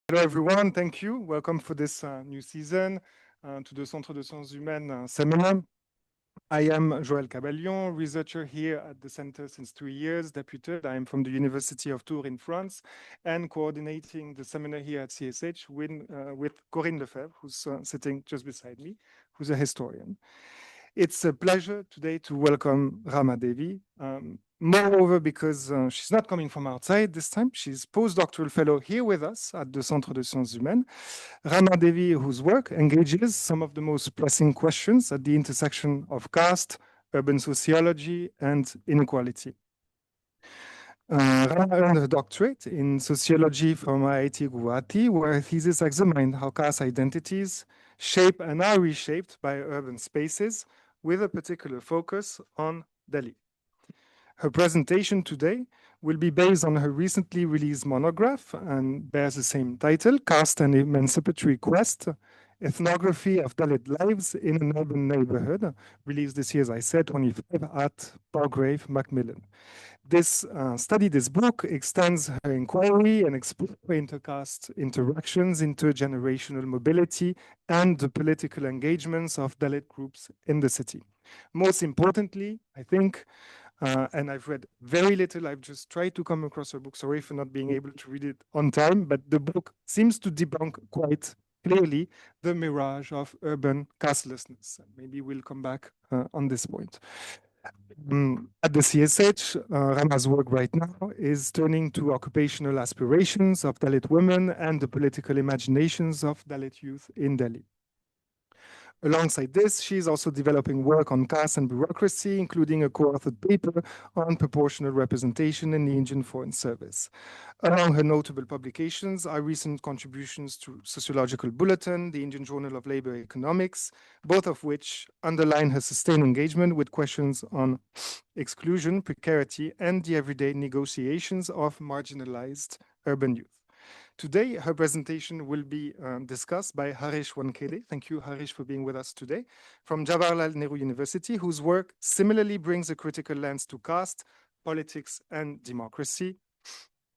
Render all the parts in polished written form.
Hello everyone, thank you. Welcome for this new season to the Centre de Sciences Humaines seminar. I am Joël Caballon, researcher here at the center since 3 years, deputed. I am from the University of Tours in France and coordinating the seminar here at CSH with Corinne Lefebvre, who's sitting just beside me, who's a historian. It's a pleasure today to welcome Rama Devi. Moreover, because she's not coming from outside this time, she's postdoctoral fellow here with us at the Centre de Sciences Humaines. Rama Devi, whose work engages some of the most pressing questions at the intersection of caste, urban sociology, and inequality. Rama earned a doctorate in sociology from IIT Guwahati, where her thesis examined how caste identities shape and are reshaped by urban spaces, with a particular focus on Delhi. Her presentation today will be based on her recently released monograph and bears the same title, Caste and Emancipatory Quest, Ethnography of Dalit Lives in an Urban Neighbourhood, released this year, as I said, 25 at Palgrave Macmillan. This book extends her inquiry and explores intercaste interactions, intergenerational mobility, and the political engagements of Dalit groups in the city. Most importantly, I think, and I've read very little, I've just tried to come across her book, sorry for not being able to read it on time, but the book seems to debunk quite clearly the mirage of urban castelessness. Maybe we'll come back on this point. At the CSH, Rama's work right now is turning to occupational aspirations of Dalit women and the political imaginations of Dalit youth in Delhi. Alongside this, she is also developing work on caste and bureaucracy, including a co-authored paper on proportional representation in the Indian Foreign Service. Among her notable publications are recent contributions to Sociological Bulletin, the Indian Journal of Labor Economics, both of which underline her sustained engagement with questions on exclusion, precarity, and the everyday negotiations of marginalized urban youth. Today, her presentation will be discussed by Harish Wankede. Thank you, Harish, for being with us today, from Jawaharlal Nehru University, whose work similarly brings a critical lens to caste, politics, and democracy.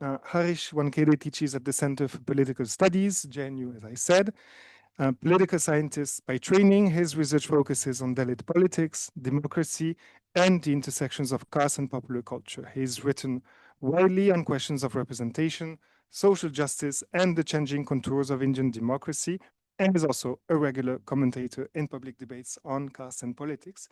Harish Wankede teaches at the Center for Political Studies, JNU, as I said. Political scientist by training, his research focuses on Dalit politics, democracy, and the intersections of caste and popular culture. He's written widely on questions of representation, social justice, and the changing contours of Indian democracy, and is also a regular commentator in public debates on caste and politics.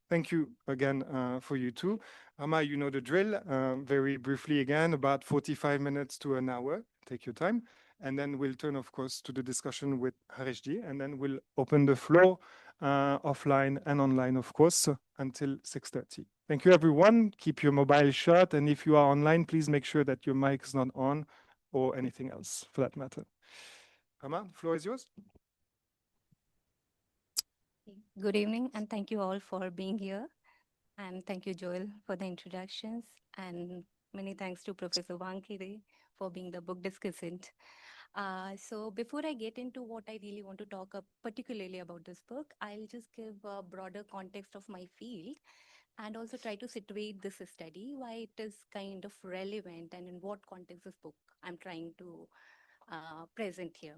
Thank you again for you too. Rama, you know the drill. Very briefly again, about 45 minutes to an hour. Take your time. And then we'll turn, of course, to the discussion with Harishji, and then we'll open the floor offline and online, of course, until 6:30. Thank you, everyone. Keep your mobile shut. And if you are online, please make sure that your mic is not on or anything else for that matter. Rama, the floor is yours. Good evening, and thank you all for being here. And thank you, Joel, for the introductions. And many thanks to Professor Wankide for being the book discussant. So before I get into what I really want to talk particularly about this book, I'll just give a broader context of my field and also try to situate this study, why it is kind of relevant and in what context this book I'm trying to present here.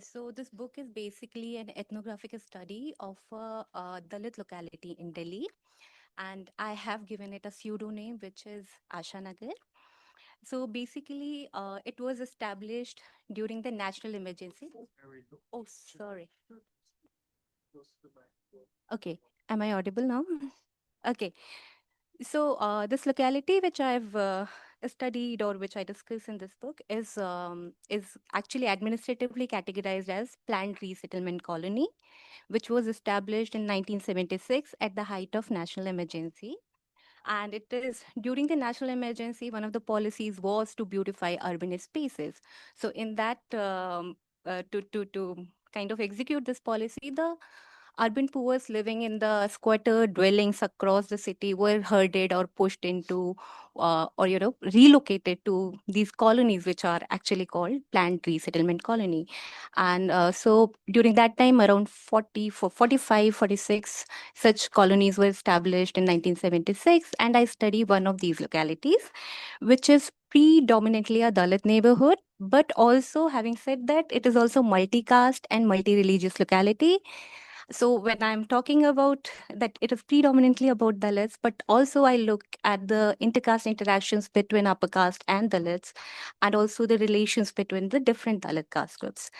So this book is basically an ethnographic study of a Dalit locality in Delhi, and I have given it a pseudo name, which is Ashanagar. So basically, it was established during the national emergency. Oh, sorry. Okay, am I audible now? Okay, so this locality, which I've studied or which I discuss in this book, is actually administratively categorized as planned resettlement colony, which was established in 1976 at the height of national emergency. And it is during the national emergency, one of the policies was to beautify urban spaces. So in that, to kind of execute this policy, the urban poor living in the squatter dwellings across the city were herded or pushed into or relocated to these colonies, which are actually called planned resettlement colony. And so during that time, around 45, 46 such colonies were established in 1976, and I study one of these localities, which is predominantly a Dalit neighborhood, but also, having said that, it is also multi-caste and multi-religious locality. So when I'm talking about that, it is predominantly about Dalits, but also I look at the intercaste interactions between upper caste and Dalits, and also the relations between the different Dalit caste groups.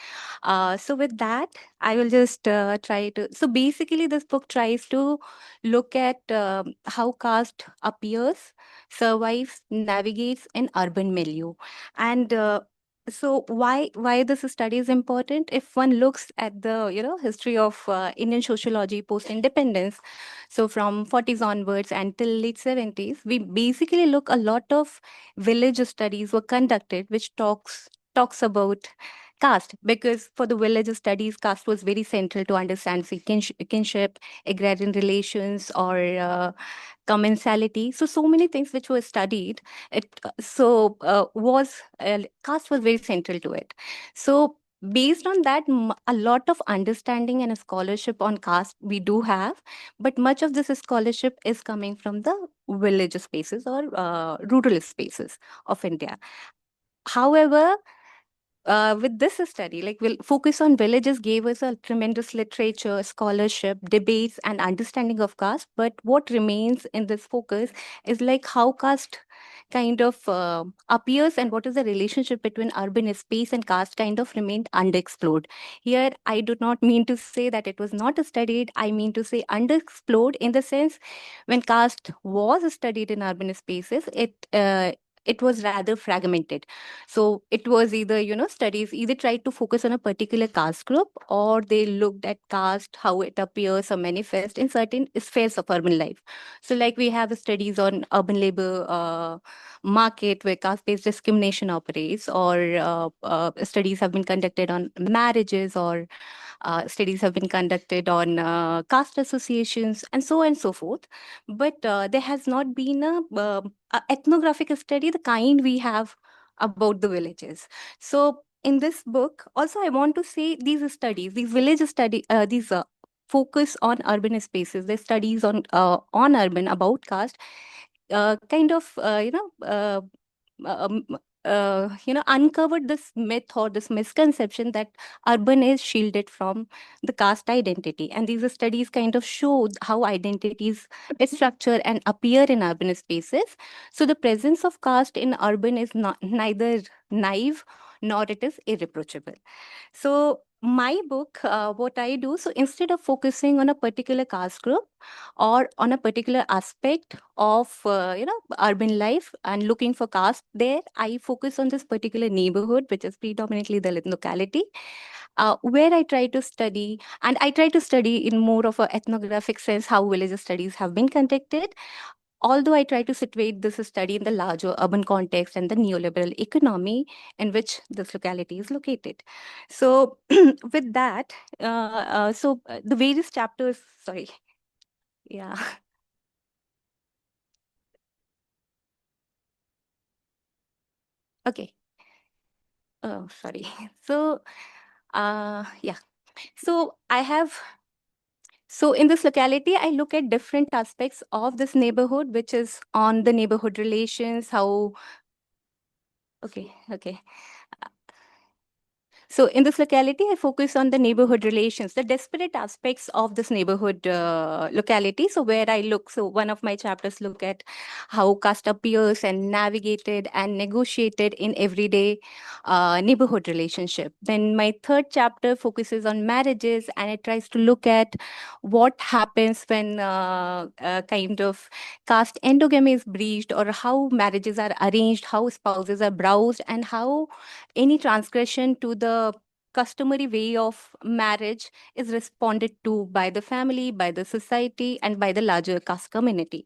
So with that, I will just try to. So basically, this book tries to look at how caste appears, survives, navigates in urban milieu, and so why this study is important. If one looks at the history of Indian sociology post independence, so from 40s onwards until late 70s, we basically look a lot of village studies were conducted which talks about caste, because for the village studies, caste was very central to understand say, kinship, agrarian relations, or commensality. So many things which were studied. It was caste was very central to it. So based on that, a lot of understanding and a scholarship on caste we do have, but much of this scholarship is coming from the village spaces or rural spaces of India. However, with this study, like we'll focus on villages, gave us a tremendous literature, scholarship, debates, and understanding of caste. But what remains in this focus is like how caste kind of appears and what is the relationship between urban space and caste kind of remained underexplored. Here, I do not mean to say that it was not studied. I mean to say underexplored in the sense when caste was studied in urban spaces, it was rather fragmented. So it was either, studies either tried to focus on a particular caste group, or they looked at caste, how it appears or manifests in certain spheres of urban life. So like we have studies on urban labor market where caste-based discrimination operates, or studies have been conducted on marriages, or studies have been conducted on caste associations, and so on and so forth. But there has not been a ethnographic study, the kind we have about the villages. So in this book, also I want to say these studies, these village study, these focus on urban spaces, the studies on urban about caste, kind of um, uncovered this myth or this misconception that urban is shielded from the caste identity. And these studies kind of show how identities structure and appear in urban spaces. So the presence of caste in urban is not neither naive nor it is irreproachable. So my book, what I do, so instead of focusing on a particular caste group or on a particular aspect of urban life and looking for caste there, I focus on this particular neighborhood, which is predominantly the locality, where I try to study, and I try to study in more of a ethnographic sense how village studies have been conducted, although I try to situate this study in the larger urban context and the neoliberal economy in which this locality is located. So, with that, the various chapters, sorry, yeah, okay, oh, sorry. So, yeah, so I have. So in this locality, I look at different aspects of this neighborhood, which is on the neighborhood relations, how, okay. So in this locality, I focus on the neighborhood relations, the disparate aspects of this neighborhood locality. So where I look, so one of my chapters look at how caste appears and navigated and negotiated in everyday neighborhood relationship. Then my third chapter focuses on marriages, and it tries to look at what happens when kind of caste endogamy is breached, or how marriages are arranged, how spouses are browsed, and how any transgression to the customary way of marriage is responded to by the family, by the society, and by the larger caste community.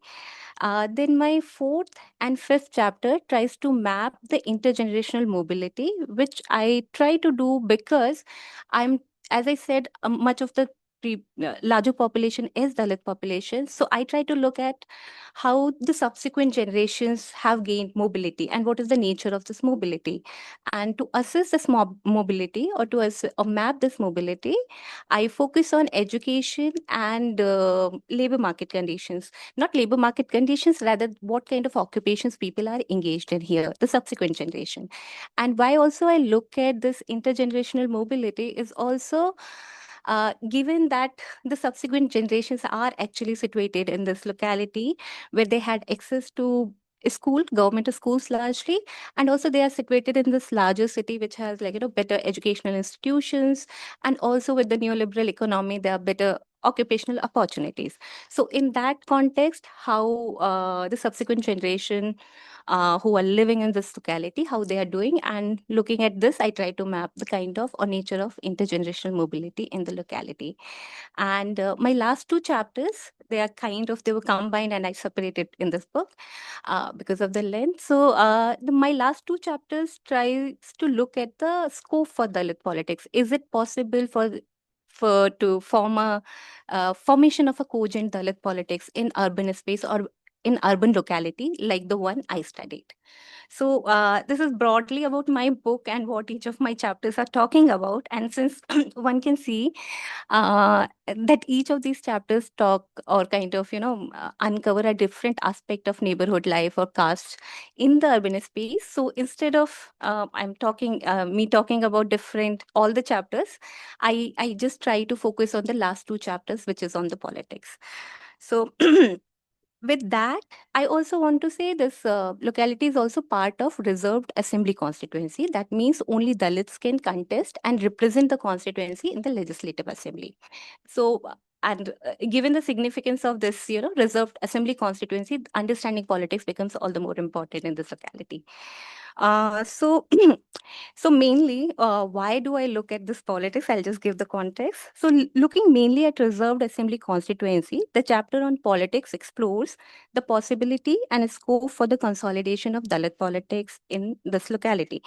Then my fourth and fifth chapter tries to map the intergenerational mobility, which I try to do because I'm, as I said, much of the larger population is Dalit population. So I try to look at how the subsequent generations have gained mobility and what is the nature of this mobility. And to assess this mobility, or to or map this mobility, I focus on education and labor market conditions. Not labor market conditions, rather what kind of occupations people are engaged in here, the subsequent generation. And why also I look at this intergenerational mobility is also given that the subsequent generations are actually situated in this locality where they had access to school, government schools largely, and also they are situated in this larger city which has, like, better educational institutions, and also with the neoliberal economy there are better occupational opportunities. So in that context, how the subsequent generation who are living in this locality, how they are doing, and looking at this, I try to map the kind of or nature of intergenerational mobility in the locality. And my last two chapters, they were combined and I separated in this book because of the length. So my last two chapters tries to look at the scope for Dalit politics. Is it possible for to form a formation of a cogent Dalit politics in urban space or in urban locality like the one I studied? So this is broadly about my book and what each of my chapters are talking about. And since one can see that each of these chapters talk or kind of, uncover a different aspect of neighborhood life or caste in the urban space. So instead of me talking about different, all the chapters, I just try to focus on the last two chapters, which is on the politics. So with that, I also want to say this locality is also part of reserved assembly constituency. That means only Dalits can contest and represent the constituency in the legislative assembly. So, and given the significance of this, reserved assembly constituency, understanding politics becomes all the more important in this locality. So So mainly, why do I look at this politics? I'll just give the context. So looking mainly at reserved assembly constituency, the chapter on politics explores the possibility and scope for the consolidation of Dalit politics in this locality.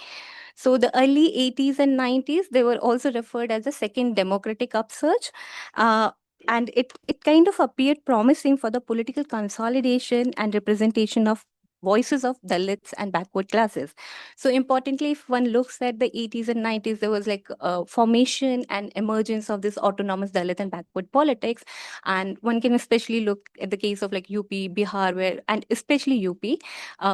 So the early 80s and 90s, they were also referred as the second democratic upsurge. And it kind of appeared promising for the political consolidation and representation of voices of Dalits and backward classes. So importantly, if one looks at the 80s and 90s, there was like formation and emergence of this autonomous Dalit and backward politics. And one can especially look at the case of like UP, Bihar, and especially UP,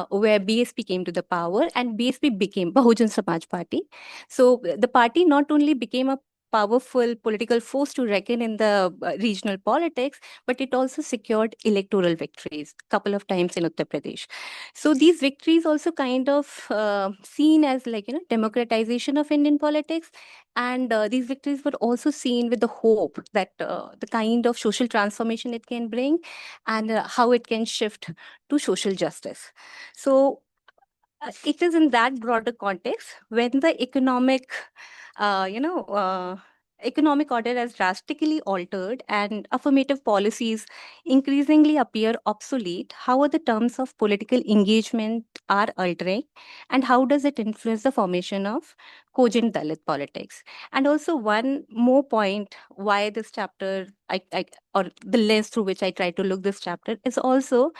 where BSP came to the power and BSP became Bahujan Samaj Party. So the party not only became a powerful political force to reckon in the regional politics, but it also secured electoral victories a couple of times in Uttar Pradesh. So these victories also kind of seen as like, democratization of Indian politics. And these victories were also seen with the hope that the kind of social transformation it can bring and how it can shift to social justice. So it is in that broader context when the economic order has drastically altered and affirmative policies increasingly appear obsolete. How are the terms of political engagement are altering, and how does it influence the formation of cogent Dalit politics? And also one more point why this chapter, or the lens through which I try to look this chapter is also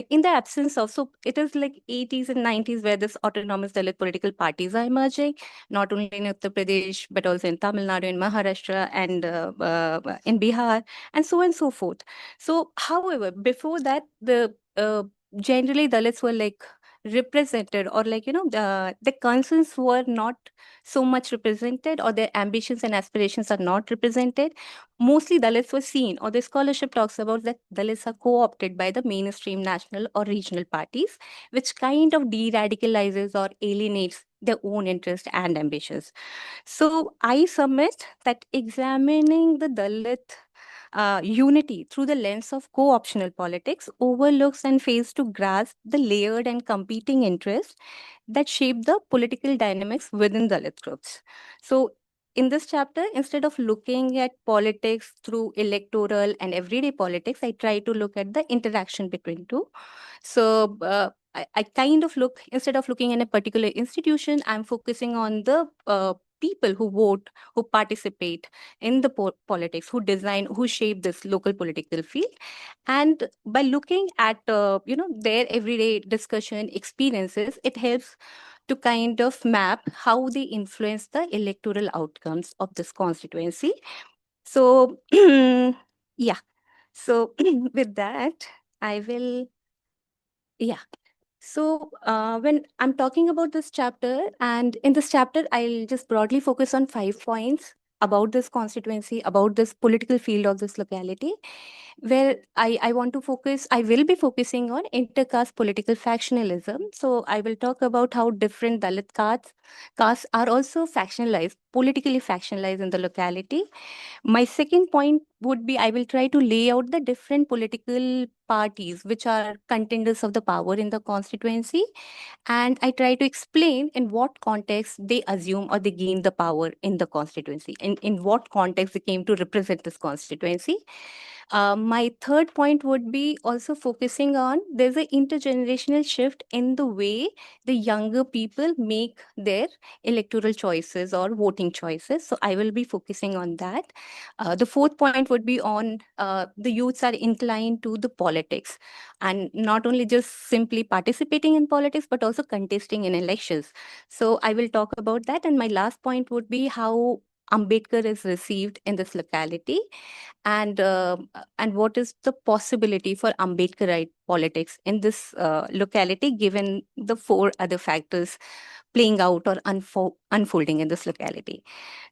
in the absence of, so it is like 80s and 90s where this autonomous Dalit political parties are emerging, not only in Uttar Pradesh, but also in Tamil Nadu, in Maharashtra, and in Bihar, and so on and so forth. So, however, before that, generally Dalits were like represented, or like, the concerns were not so much represented, or their ambitions and aspirations are not represented. Mostly Dalits were seen, or the scholarship talks about that Dalits are co-opted by the mainstream national or regional parties, which kind of de-radicalizes or alienates their own interests and ambitions. So I submit that examining the Dalit unity through the lens of co-optional politics overlooks and fails to grasp the layered and competing interests that shape the political dynamics within Dalit groups. So in this chapter, instead of looking at politics through electoral and everyday politics, I try to look at the interaction between two. So I kind of look, instead of looking in a particular institution, I'm focusing on the people who vote, who participate in the politics, who design, who shape this local political field. And by looking at their everyday discussion experiences, it helps to kind of map how they influence the electoral outcomes of this constituency. So yeah, so with that, I will, yeah. So, when I'm talking about this chapter, and in this chapter, I'll just broadly focus on 5 points about this constituency, about this political field of this locality, where I want to focus, I will be focusing on intercaste political factionalism. So, I will talk about how different Dalit castes are also factionalized, politically factionalized in the locality. My second point would be I will try to lay out the different political parties which are contenders of the power in the constituency, and I try to explain in what context they assume or they gain the power in the constituency, in what context they came to represent this constituency. My third point would be also focusing on there's an intergenerational shift in the way the younger people make their electoral choices or voting choices. So I will be focusing on that. The fourth point would be on the youths are inclined to the politics, and not only just simply participating in politics, but also contesting in elections. So I will talk about that. And my last point would be how Ambedkar is received in this locality, and what is the possibility for Ambedkarite politics in this locality, given the four other factors playing out or unfolding in this locality.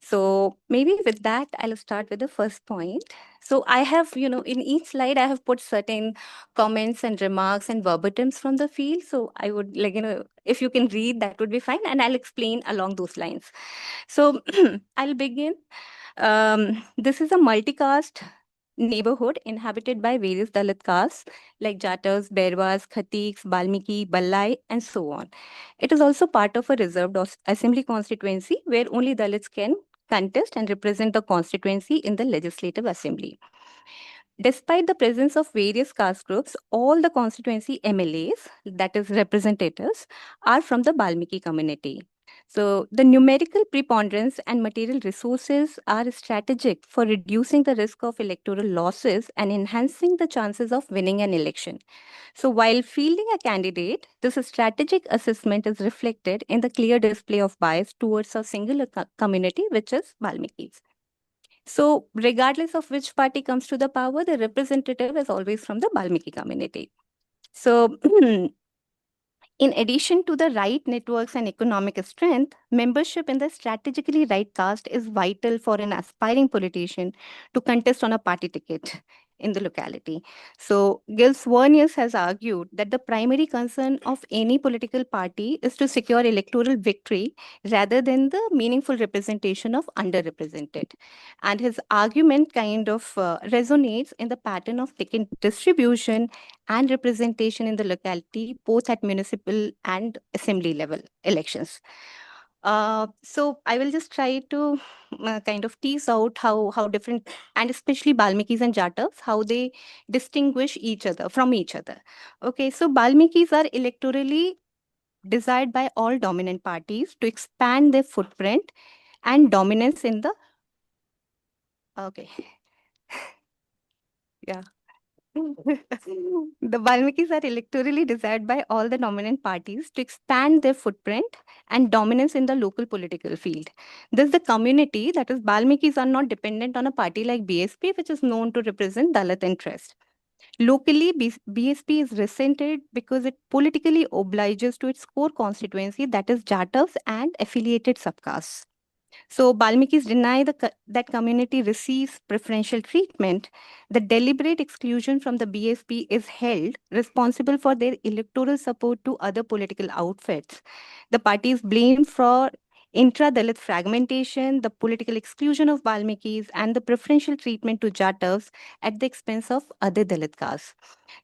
So maybe with that, I'll start with the first point. So I have, in each slide, I have put certain comments and remarks and verbatims from the field. So I would like, if you can read, that would be fine. And I'll explain along those lines. So I'll begin. This is a multicast neighborhood inhabited by various Dalit castes like Jatas, Berwas, Khatiks, Balmiki, Ballai, and so on. It is also part of a reserved assembly constituency where only Dalits can contest and represent the constituency in the legislative assembly. Despite the presence of various caste groups, all the constituency MLAs, that is representatives, are from the Balmiki community. So the numerical preponderance and material resources are strategic for reducing the risk of electoral losses and enhancing the chances of winning an election. So while fielding a candidate, this strategic assessment is reflected in the clear display of bias towards a singular community, which is Balmikis. So, regardless of which party comes to the power, the representative is always from the Balmiki community. So, in addition to the right networks and economic strength, membership in the strategically right caste is vital for an aspiring politician to contest on a party ticket in the locality. So, Gil Swernius has argued that the primary concern of any political party is to secure electoral victory rather than the meaningful representation of underrepresented. And his argument kind of resonates in the pattern of ticket distribution and representation in the locality, both at municipal and assembly level elections. So I will just try to kind of tease out how different, and especially Balmikis and Jatavs, how they distinguish each other from each other. Okay, so Balmikis are electorally desired by all dominant parties to expand their footprint and dominance in the. Okay, yeah. The Valmikis are electorally desired by all the dominant parties to expand their footprint and dominance in the local political field. Thus, the community, that is, Valmikis, are not dependent on a party like BSP, which is known to represent Dalit interest. Locally, BSP is resented because it politically obliges to its core constituency, that is, Jatavs and affiliated subcastes. So Balmikis deny that community receives preferential treatment. The deliberate exclusion from the BSP is held responsible for their electoral support to other political outfits. The party is blamed for intra-Dalit fragmentation, the political exclusion of Balmikis, and the preferential treatment to Jatavs at the expense of other Dalit castes.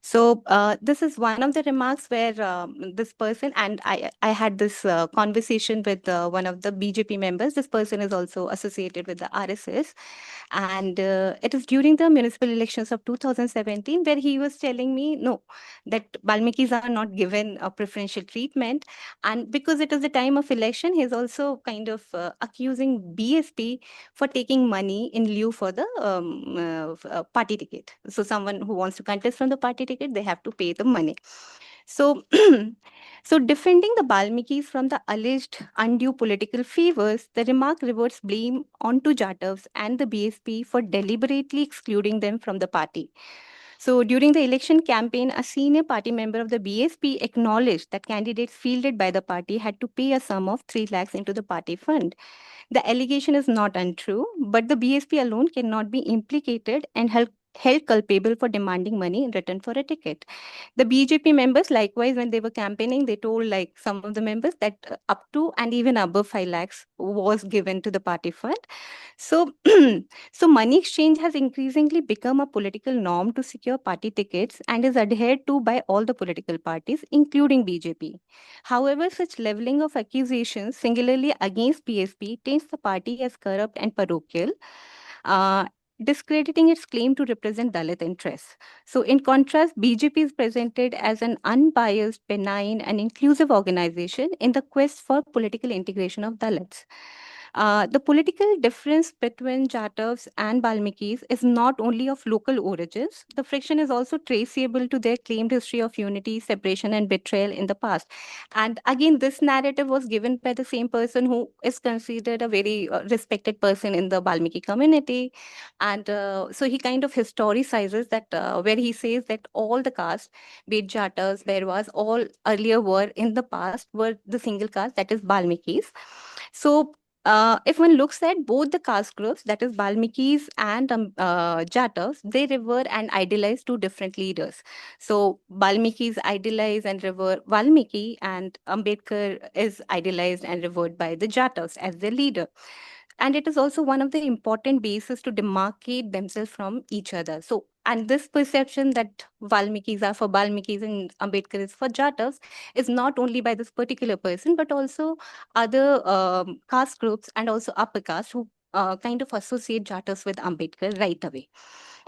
So this is one of the remarks where this person, and I had this conversation with one of the BJP members. This person is also associated with the RSS, and it is during the municipal elections of 2017 where he was telling me, no, that Balmikis are not given a preferential treatment, and because it is the time of election, he is also kind of accusing BSP for taking money in lieu for the party ticket. So someone who wants to contest from the party ticket, they have to pay the money. So, so defending the Balmikis from the alleged undue political favors, the remark reverts blame onto Jatavs and the BSP for deliberately excluding them from the party. So during the election campaign, a senior party member of the BSP acknowledged that candidates fielded by the party had to pay a sum of 3 lakhs into the party fund. The allegation is not untrue, but the BSP alone cannot be implicated and held culpable for demanding money in return for a ticket. The BJP members, likewise, when they were campaigning, they told like some of the members that up to and even above 5 lakhs was given to the party fund. So, so money exchange has increasingly become a political norm to secure party tickets and is adhered to by all the political parties, including BJP. However, such leveling of accusations, singularly against PSP, taints the party as corrupt and parochial, uh, discrediting its claim to represent Dalit interests. So, in contrast, BJP is presented as an unbiased, benign, and inclusive organization in the quest for political integration of Dalits. The political difference between Jatavs and Balmikis is not only of local origins, the friction is also traceable to their claimed history of unity, separation, and betrayal in the past. And again, this narrative was given by the same person who is considered a very respected person in the Balmiki community. And so he kind of historicizes that, where he says that all the castes, be it Jatas, Berwas, all earlier were in the past were the single caste, that is Balmikis. So if one looks at both the caste groups, that is Balmikis and Jatas, they revere and idolize two different leaders. So Balmikis idolize and revere Valmiki, and Ambedkar is idolized and revered by the Jatas as their leader. And it is also one of the important bases to demarcate themselves from each other. So, and this perception that Valmikis are for Balmikis and Ambedkar is for Jatas is not only by this particular person, but also other caste groups and also upper caste who kind of associate Jatas with Ambedkar right away,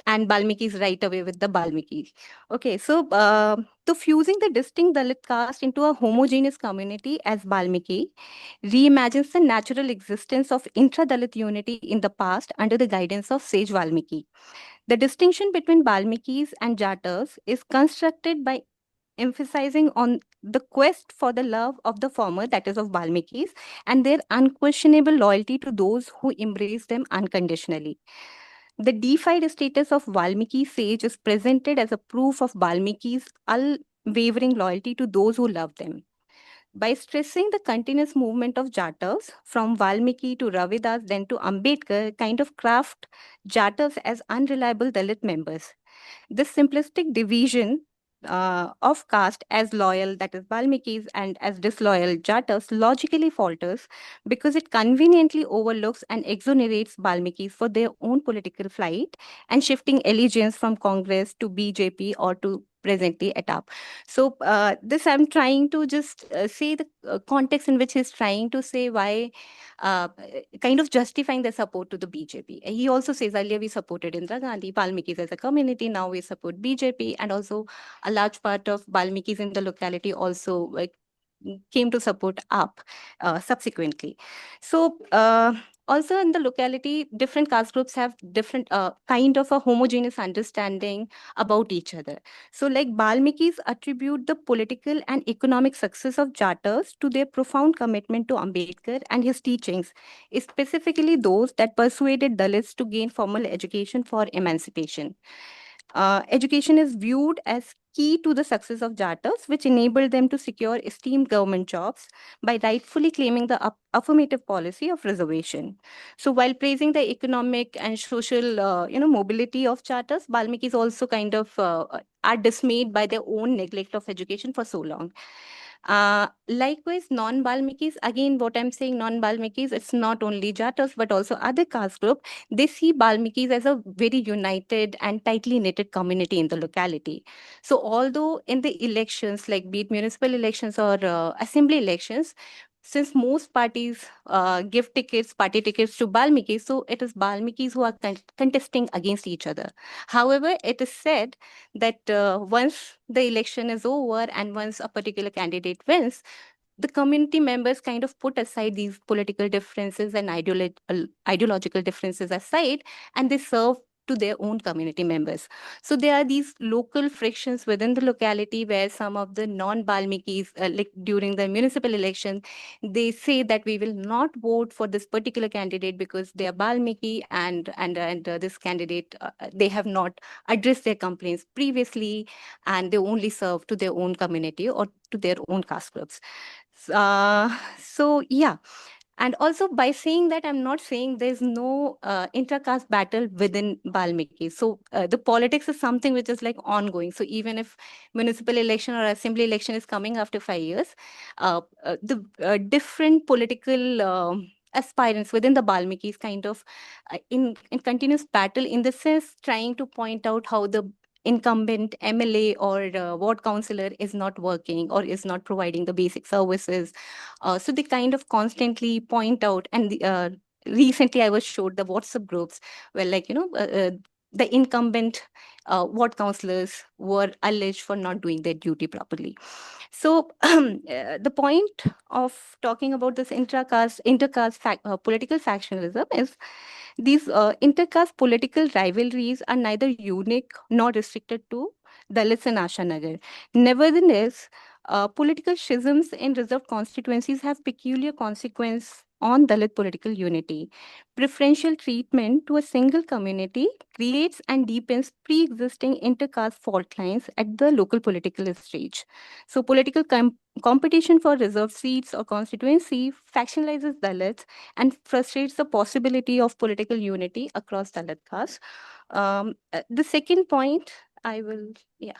and Balmikis right away with the Balmikis. Okay, so to fusing the distinct Dalit caste into a homogeneous community as Balmiki reimagines the natural existence of intra-Dalit unity in the past under the guidance of sage Valmiki. The distinction between Balmikis and Jatas is constructed by emphasizing on the quest for the love of the former, that is of Balmikis, and their unquestionable loyalty to those who embrace them unconditionally. The deified status of Valmiki sage is presented as a proof of Valmiki's unwavering loyalty to those who love them. By stressing the continuous movement of Jatavs from Valmiki to Ravidas, then to Ambedkar, kind of craft Jatavs as unreliable Dalit members. This simplistic division of caste as loyal, that is Valmikis, and as disloyal Jatas, logically falters because it conveniently overlooks and exonerates Valmikis for their own political flight and shifting allegiance from Congress to BJP or to presently ATAP. So this I'm trying to just say the context in which he's trying to say why kind of justifying the support to the BJP. He also says earlier we supported Indira Gandhi, Valmikis as a community, now we support BJP, and also a large part of Valmikis in the locality also came to support UP subsequently. So also in the locality, different caste groups have different kind of a homogeneous understanding about each other. So like Balmikis attribute the political and economic success of Jatas to their profound commitment to Ambedkar and his teachings, specifically those that persuaded Dalits to gain formal education for emancipation. Education is viewed as key to the success of Jatas, which enabled them to secure esteemed government jobs by rightfully claiming the affirmative policy of reservation. So, while praising the economic and social, mobility of Jatas, Balmikis also kind of are dismayed by their own neglect of education for so long. Likewise, non-Balmikis, again, what I'm saying, non-Balmikis, it's not only Jatas, but also other caste group. They see Balmikis as a very united and tightly knitted community in the locality. So although in the elections, like be it municipal elections or assembly elections, since most parties give tickets, party tickets to Balmikis, so it is Balmikis who are contesting against each other. However, it is said that once the election is over and once a particular candidate wins, the community members kind of put aside these political differences and ideological differences aside, and they serve to their own community members. So there are these local frictions within the locality where some of the non-Balmikis, like during the municipal election, they say that we will not vote for this particular candidate because they are Balmiki, and this candidate, they have not addressed their complaints previously, and they only serve to their own community or to their own caste groups. So yeah, and also by saying that, I'm not saying there's no intra-caste battle within Balmiki. So the politics is something which is like ongoing. So even if municipal election or assembly election is coming after 5 years, the different political aspirants within the Balmikis kind of in continuous battle, in the sense trying to point out how the incumbent MLA or ward councillor is not working or is not providing the basic services. So they kind of constantly point out, and recently I was showed the WhatsApp groups where, like, the incumbent ward councillors were alleged for not doing their duty properly. So the point of talking about this intercaste political factionalism is these intercaste political rivalries are neither unique nor restricted to Dalits and Ashanagar. Nevertheless, political schisms in reserved constituencies have peculiar consequence on Dalit political unity. Preferential treatment to a single community creates and deepens pre-existing intercaste fault lines at the local political stage. So political competition for reserved seats or constituency factionalizes Dalits and frustrates the possibility of political unity across Dalit castes. The second point, I will, yeah.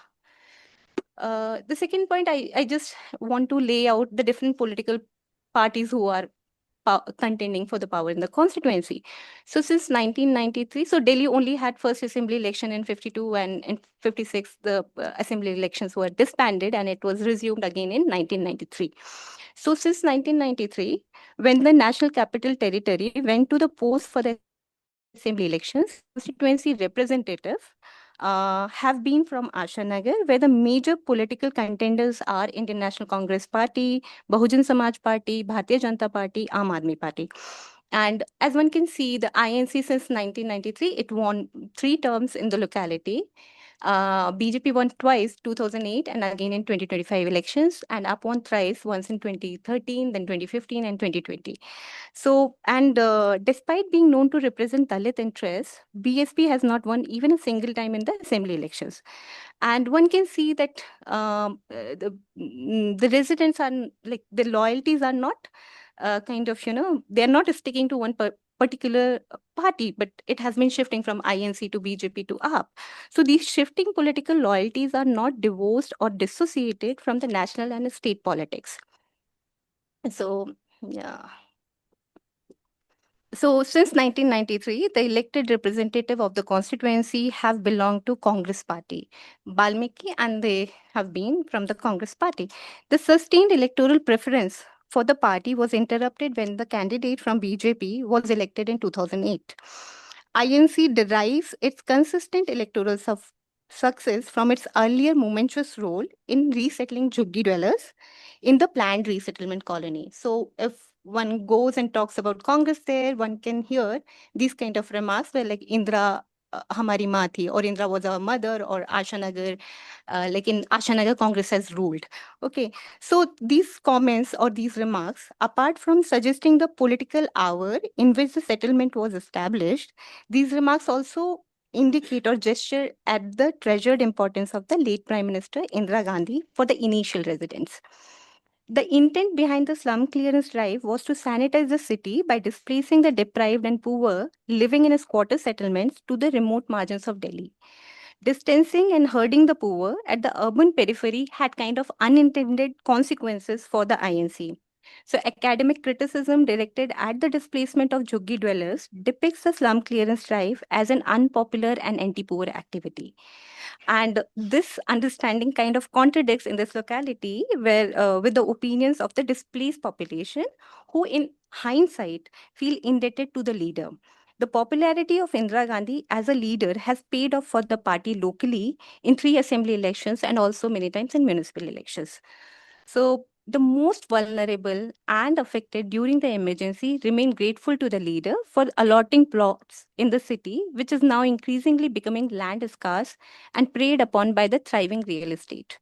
The second point, I just want to lay out the different political parties who are contending for the power in the constituency. So since 1993, so Delhi only had first assembly election in 52, and in 56 the assembly elections were disbanded and it was resumed again in 1993. So since 1993, when the National Capital Territory went to the polls for the assembly elections, constituency representative have been from Ashanagar, where the major political contenders are Indian National Congress Party, Bahujan Samaj Party, Bharatiya Janata Party, Aam Aadmi Party. And as one can see, the INC since 1993, it won 3 terms in the locality. BJP won twice, 2008 and again in 2025 elections, and UP won thrice, once in 2013, then 2015 and 2020. So, and despite being known to represent Dalit interests, BSP has not won even a single time in the assembly elections. And one can see that the residents are like, the loyalties are not kind of, they're not sticking to one particular party, but it has been shifting from INC to BJP to AAP. So these shifting political loyalties are not divorced or dissociated from the national and state politics. So, yeah. So since 1993, the elected representative of the constituency have belonged to Congress party, Balmiki, and they have been from the Congress party. The sustained electoral preference for the party was interrupted when the candidate from BJP was elected in 2008. INC derives its consistent electoral success from its earlier momentous role in resettling Juggi dwellers in the planned resettlement colony. So if one goes and talks about Congress there, one can hear these kind of remarks where, like, Indra Hamari maa thi, or Indra was our mother, or Ashanagar, like in Ashanagar, Congress has ruled. Okay, so these comments or these remarks, apart from suggesting the political hour in which the settlement was established, these remarks also indicate or gesture at the treasured importance of the late Prime Minister Indira Gandhi for the initial residents. The intent behind the slum clearance drive was to sanitize the city by displacing the deprived and poor living in squatter settlements to the remote margins of Delhi. Distancing and herding the poor at the urban periphery had kind of unintended consequences for the INC. So, academic criticism directed at the displacement of Jhuggi dwellers depicts the slum clearance drive as an unpopular and anti poor activity. And this understanding kind of contradicts in this locality where with the opinions of the displaced population who in hindsight feel indebted to the leader. The popularity of Indira Gandhi as a leader has paid off for the party locally in 3 assembly elections and also many times in municipal elections. So the most vulnerable and affected during the emergency remain grateful to the leader for allotting plots in the city, which is now increasingly becoming land scarce and preyed upon by the thriving real estate.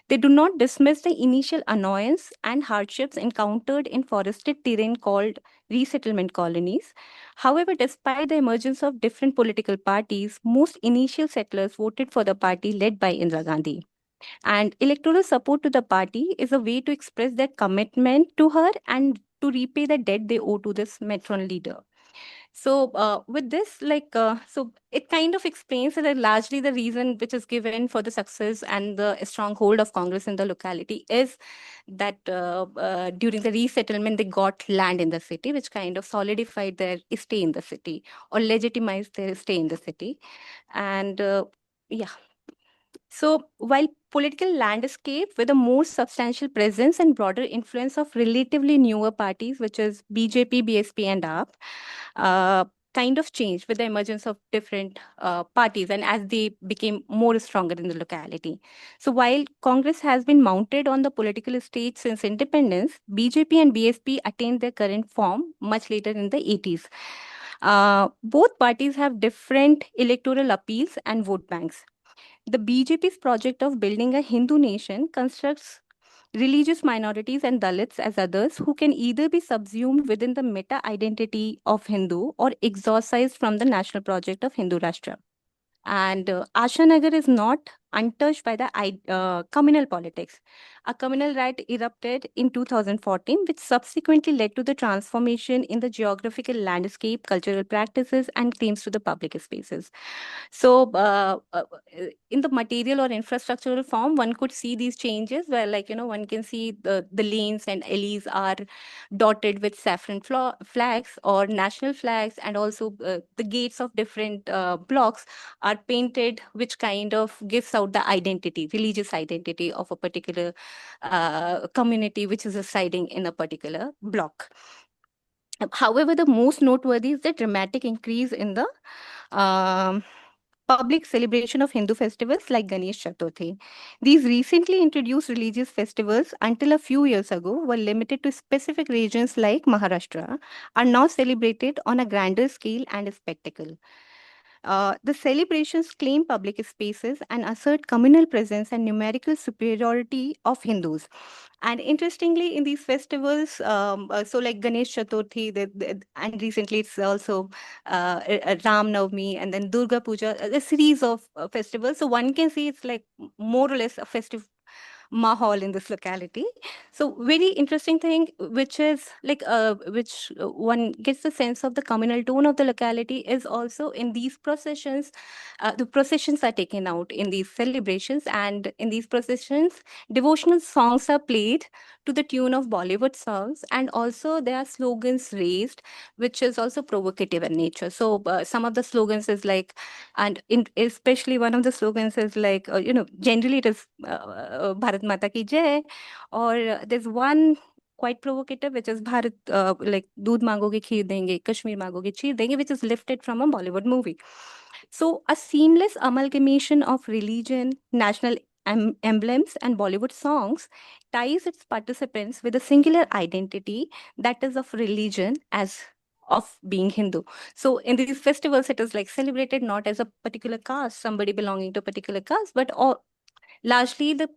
They do not dismiss the initial annoyance and hardships encountered in forested terrain called resettlement colonies. However, despite the emergence of different political parties, most initial settlers voted for the party led by Indira Gandhi. And electoral support to the party is a way to express their commitment to her and to repay the debt they owe to this matron leader. So, with this, so it kind of explains that largely the reason which is given for the success and the stronghold of Congress in the locality is that during the resettlement, they got land in the city, which kind of solidified their stay in the city or legitimized their stay in the city. And yeah, so, while political landscape with a more substantial presence and broader influence of relatively newer parties, which is BJP, BSP, and AAP, uh, kind of changed with the emergence of different parties and as they became more stronger in the locality. So, while Congress has been mounted on the political stage since independence, BJP and BSP attained their current form much later in the 80s. Both parties have different electoral appeals and vote banks. The BJP's project of building a Hindu nation constructs religious minorities and Dalits as others who can either be subsumed within the meta identity of Hindu or exorcised from the national project of Hindu Rashtra. And Ashanagar is not untouched by the communal politics. A communal riot erupted in 2014, which subsequently led to the transformation in the geographical landscape, cultural practices, and claims to the public spaces. So, in the material or infrastructural form, one could see these changes where, like, one can see the lanes and alleys are dotted with saffron flags or national flags, and also the gates of different blocks are painted, which kind of gives out the identity, religious identity of a particular community which is residing in a particular block. However, the most noteworthy is the dramatic increase in the um, public celebration of Hindu festivals like Ganesh Chaturthi. These recently introduced religious festivals, until a few years ago, were limited to specific regions like Maharashtra, are now celebrated on a grander scale and a spectacle. The celebrations claim public spaces and assert communal presence and numerical superiority of Hindus. And interestingly, in these festivals, so like Ganesh Chaturthi, and recently it's also Ram Navami and then Durga Puja, a series of festivals. So one can see it's like more or less a festive mahal in this locality. So very interesting thing, which is like which one gets the sense of the communal tone of the locality is also in these processions. The processions are taken out in these celebrations, and in these processions, devotional songs are played to the tune of Bollywood songs, and also there are slogans raised, which is also provocative in nature. So some of the slogans is like, and especially one of the slogans is like, generally it is Bharat Mata ki Jai, or there's one quite provocative, which is Bharat, like Doodh mangoge kheer denge, Kashmir mangoge kheer denge, which is lifted from a Bollywood movie. So a seamless amalgamation of religion, national emblems, and Bollywood songs ties its participants with a singular identity that is of religion as of being Hindu. So in these festivals, it is like celebrated not as a particular caste, somebody belonging to a particular caste, but all largely the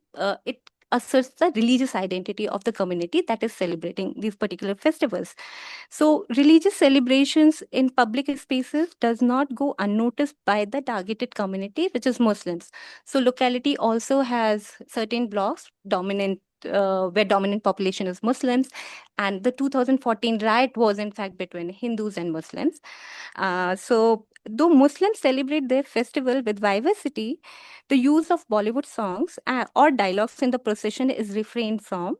it asserts the religious identity of the community that is celebrating these particular festivals. So religious celebrations in public spaces does not go unnoticed by the targeted community, which is Muslims. So locality also has certain blocks dominant where dominant population is Muslims, and the 2014 riot was in fact between Hindus and Muslims. So though Muslims celebrate their festival with vivacity, the use of Bollywood songs or dialogues in the procession is refrained from.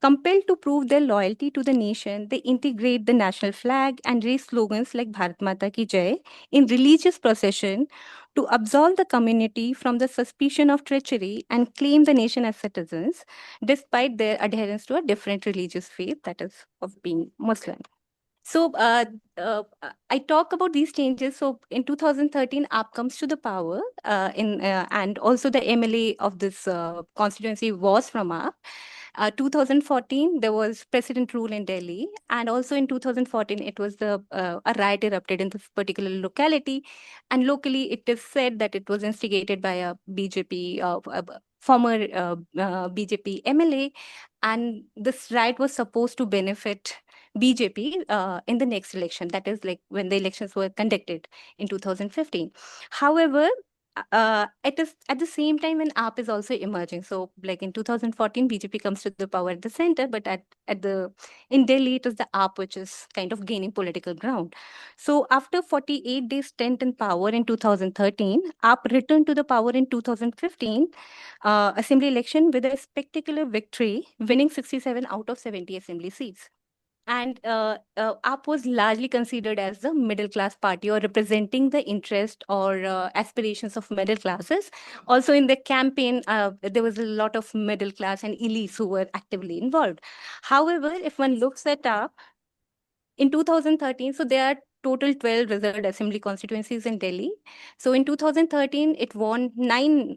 Compelled to prove their loyalty to the nation, they integrate the national flag and raise slogans like Bharat Mata Ki Jai in religious procession to absolve the community from the suspicion of treachery and claim the nation as citizens, despite their adherence to a different religious faith, that is, of being Muslim. So I talk about these changes. So in 2013, AAP comes to the power, and also the MLA of this constituency was from AAP. 2014, there was president rule in Delhi, and also in 2014, it was a riot erupted in this particular locality, and locally it is said that it was instigated by a BJP former BJP MLA, and this riot was supposed to benefit BJP in the next election. That is like when the elections were conducted in 2015. However, it is at the same time when AAP is also emerging. So, like in 2014, BJP comes to the power at the center, but in Delhi, it is the AAP which is kind of gaining political ground. So, after 48 days stint in power in 2013, AAP returned to the power in 2015 assembly election with a spectacular victory, winning 67 out of 70 assembly seats. And AAP was largely considered as the middle class party or representing the interest or aspirations of middle classes. Also, in the campaign, there was a lot of middle class and elites who were actively involved. However, if one looks at AAP, in 2013, so there are total 12 reserved assembly constituencies in Delhi. So in 2013, it won 9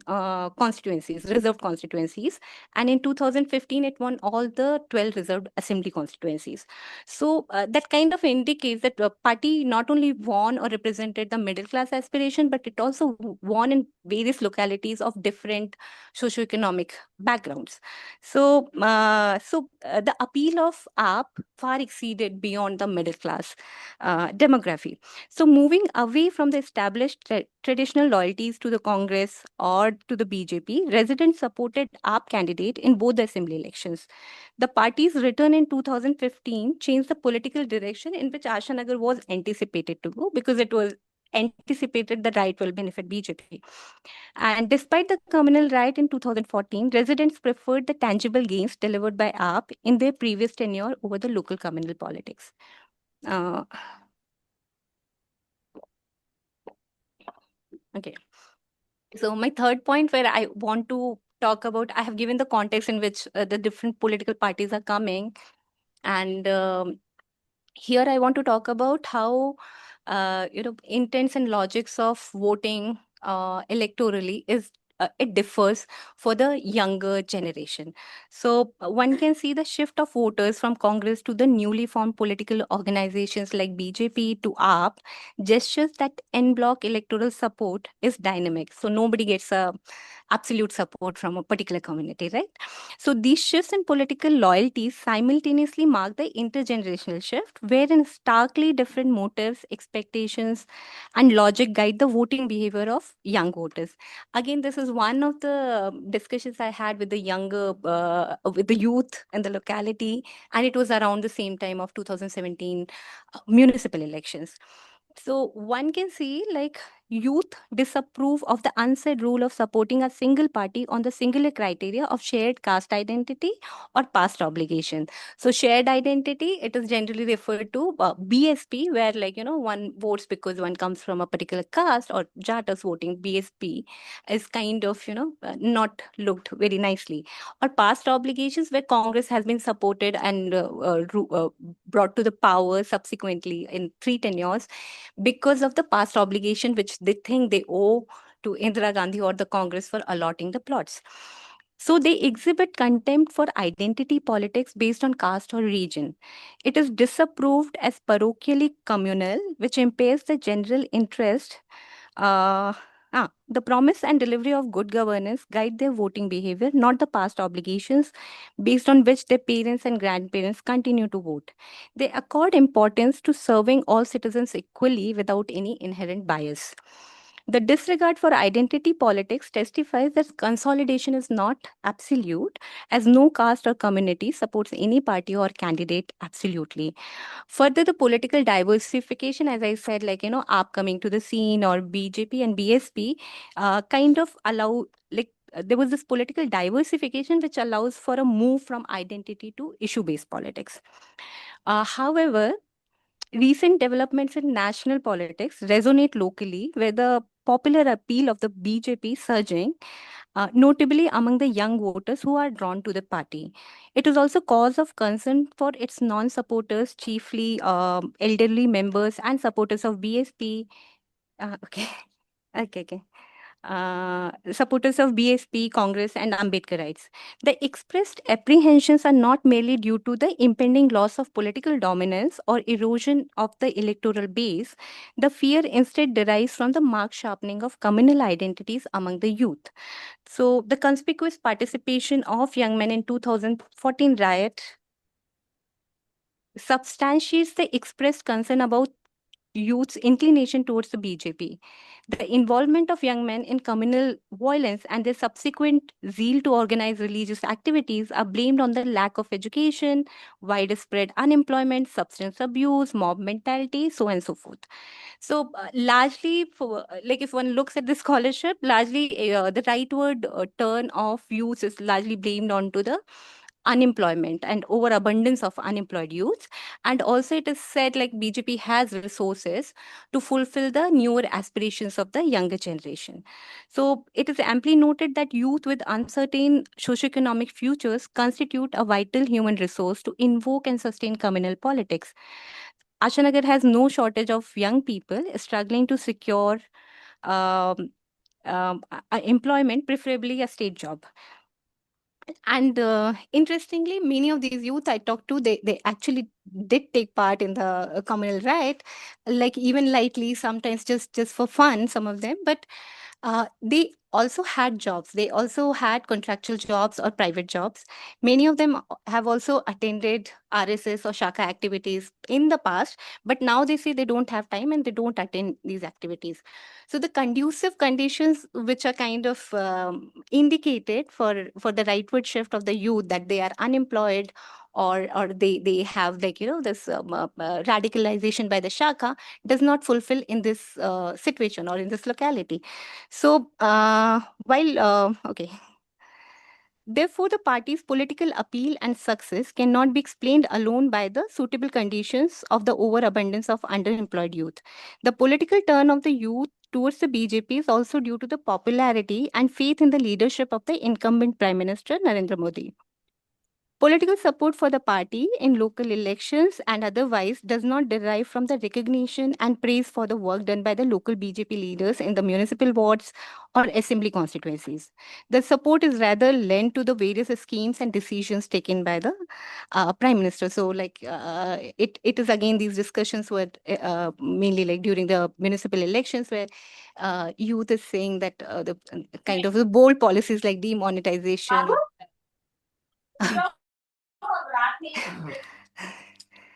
constituencies, reserved constituencies. And in 2015, it won all the 12 reserved assembly constituencies. So that kind of indicates that the party not only won or represented the middle class aspiration, but it also won in various localities of different socioeconomic backgrounds. So, the appeal of AAP far exceeded beyond the middle class demography. So, moving away from the established traditional loyalties to the Congress or to the BJP, residents supported AAP candidate in both the assembly elections. The party's return in 2015 changed the political direction in which Ashanagar was anticipated to go, because it was anticipated the right will benefit BJP. And despite the communal riot in 2014, residents preferred the tangible gains delivered by AAP in their previous tenure over the local communal politics. Uh, okay. So my third point where I want to talk about, I have given the context in which the different political parties are coming. And here I want to talk about how, intents and logics of voting electorally it differs for the younger generation. So one can see the shift of voters from Congress to the newly formed political organizations like BJP to AAP gestures that en bloc electoral support is dynamic. So nobody gets a absolute support from a particular community, right? So these shifts in political loyalties simultaneously mark the intergenerational shift, wherein starkly different motives, expectations, and logic guide the voting behavior of young voters. Again, this is one of the discussions I had with the with the youth in the locality, and it was around the same time of 2017 municipal elections. So one can see like youth disapprove of the unsaid rule of supporting a single party on the singular criteria of shared caste identity or past obligation. So shared identity, it is generally referred to BSP, where like, one votes because one comes from a particular caste, or Jatas voting BSP is kind of, not looked very nicely. Or past obligations, where Congress has been supported and brought to the power subsequently in 3 tenures because of the past obligation which they think they owe to Indira Gandhi or the Congress for allotting the plots. So they exhibit contempt for identity politics based on caste or region. It is disapproved as parochially communal, which impairs the general interest. Uh, the promise and delivery of good governance guide their voting behavior, not the past obligations based on which their parents and grandparents continue to vote. They accord importance to serving all citizens equally without any inherent bias. The disregard for identity politics testifies that consolidation is not absolute, as no caste or community supports any party or candidate absolutely. Further, the political diversification, as I said, like, AAP coming to the scene or BJP and BSP, kind of allow, there was this political diversification which allows for a move from identity to issue based politics. However, recent developments in national politics resonate locally, where the popular appeal of the BJP surging, notably among the young voters who are drawn to the party. It is also cause of concern for its non-supporters, chiefly elderly members and supporters of BSP. Okay, okay. Supporters of BSP, Congress, and Ambedkarites. The expressed apprehensions are not merely due to the impending loss of political dominance or erosion of the electoral base. The fear instead derives from the marked sharpening of communal identities among the youth. So, the conspicuous participation of young men in 2014 riot substantiates the expressed concern about youth's inclination towards the BJP. The involvement of young men in communal violence and their subsequent zeal to organize religious activities are blamed on the lack of education, widespread unemployment, substance abuse, mob mentality, so on and so forth. So, largely, like if one looks at the scholarship, largely the rightward turn of youth is largely blamed onto the unemployment and overabundance of unemployed youth. And also it is said like BJP has resources to fulfill the newer aspirations of the younger generation. So it is amply noted that youth with uncertain socioeconomic futures constitute a vital human resource to invoke and sustain communal politics. Ashanagar has no shortage of young people struggling to secure um, employment, preferably a state job. And interestingly, many of these youth I talked to, they actually did take part in the communal riot, like even lightly, sometimes just for fun, some of them. But they also had jobs. They also had contractual jobs or private jobs. Many of them have also attended RSS or Shaka activities in the past, but now they say they don't have time and they don't attend these activities. So the conducive conditions, which are kind of indicated for the rightward shift of the youth, that they are unemployed or they have like this radicalization by the Shaka, does not fulfill in this situation or in this locality. So, while, okay. Therefore, the party's political appeal and success cannot be explained alone by the suitable conditions of the overabundance of underemployed youth. The political turn of the youth towards the BJP is also due to the popularity and faith in the leadership of the incumbent Prime Minister Narendra Modi. Political support for the party in local elections and otherwise does not derive from the recognition and praise for the work done by the local BJP leaders in the municipal wards or assembly constituencies. The support is rather lent to the various schemes and decisions taken by the Prime Minister. So, like, it is again these discussions were mainly like during the municipal elections where youth is saying that the kind of the bold policies like demonetization.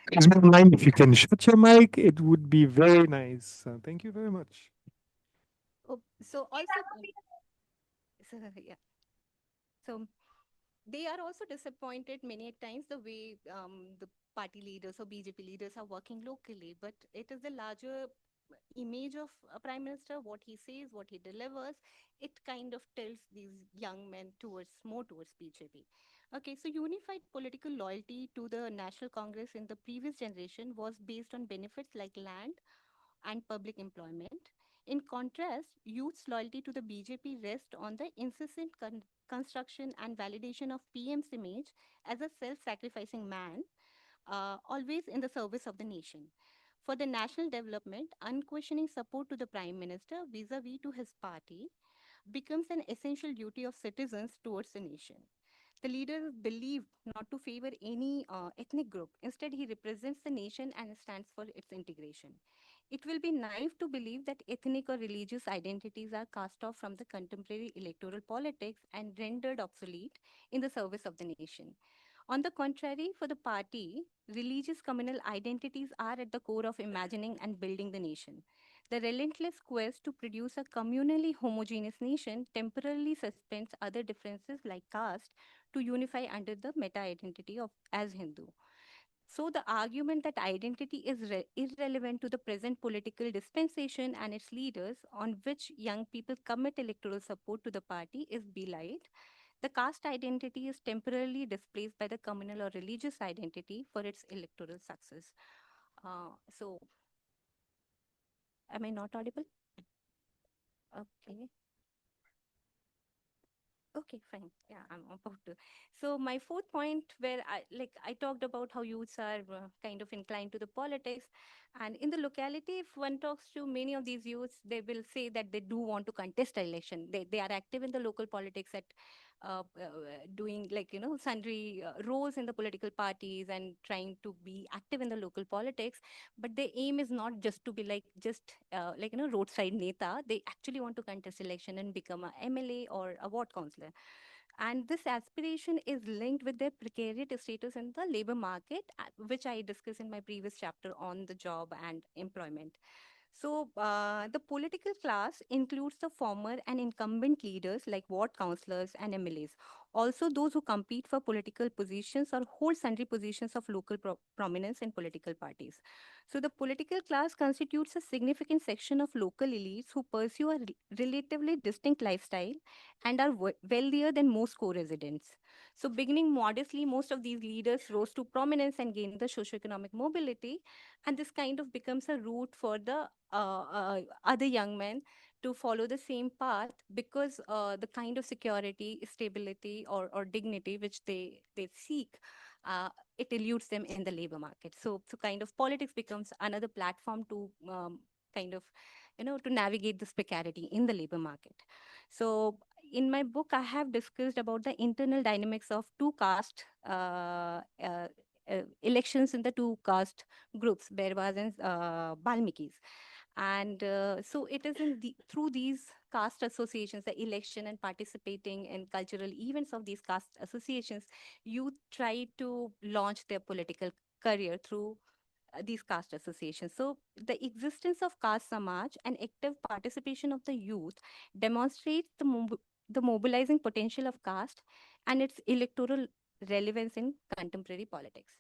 Please don't mind if you can shut your mic, it would be very nice. Thank you very much. So also, so, yeah. So they are also disappointed many times the way the party leaders or BJP leaders are working locally. But it is the larger image of a prime minister, what he says, what he delivers. It kind of tells these young men towards BJP. Okay, so unified political loyalty to the National Congress in the previous generation was based on benefits like land and public employment. In contrast, youth's loyalty to the BJP rests on the incessant construction and validation of PM's image as a self sacrificing man, always in the service of the nation. For the national development, unquestioning support to the Prime Minister vis a vis to his party becomes an essential duty of citizens towards the nation. The leader believed not to favor any ethnic group. Instead, he represents the nation and stands for its integration. It will be naive to believe that ethnic or religious identities are cast off from the contemporary electoral politics and rendered obsolete in the service of the nation. On the contrary, for the party, religious communal identities are at the core of imagining and building the nation. The relentless quest to produce a communally homogeneous nation temporarily suspends other differences like caste to unify under the meta identity of as Hindu. So the argument that identity is irrelevant to the present political dispensation and its leaders, on which young people commit electoral support to the party, is belied. The caste identity is temporarily displaced by the communal or religious identity for its electoral success. So, am I not audible? Okay. Okay, fine. Yeah, I'm about to. So my fourth point, where I talked about how youths are kind of inclined to the politics, and in the locality, if one talks to many of these youths, they will say that they do want to contest the election. They are active in the local politics at doing sundry roles in the political parties and trying to be active in the local politics. But their aim is not just to be roadside neta. They actually want to contest election and become a MLA or a ward councillor. And this aspiration is linked with their precarious status in the labor market, which I discussed in my previous chapter on the job and employment. So, the political class includes the former and incumbent leaders like ward councillors and MLAs. Also, those who compete for political positions or hold sundry positions of local prominence in political parties. So, the political class constitutes a significant section of local elites who pursue a relatively distinct lifestyle and are wealthier than most co-residents. So, beginning modestly, most of these leaders rose to prominence and gained the socioeconomic mobility, and this kind of becomes a route for the other young men to follow the same path, because the kind of security, stability, or dignity which they seek, uh, it eludes them in the labor market. So kind of politics becomes another platform to kind of to navigate this precarity in the labor market. So in my book, I have discussed about the internal dynamics of two caste elections in the two caste groups, Berwas and Balmikis. And so it is through these caste associations, the election and participating in cultural events of these caste associations, you try to launch their political career through these caste associations. So the existence of caste samaj and active participation of the youth demonstrates the mobilizing potential of caste and its electoral relevance in contemporary politics.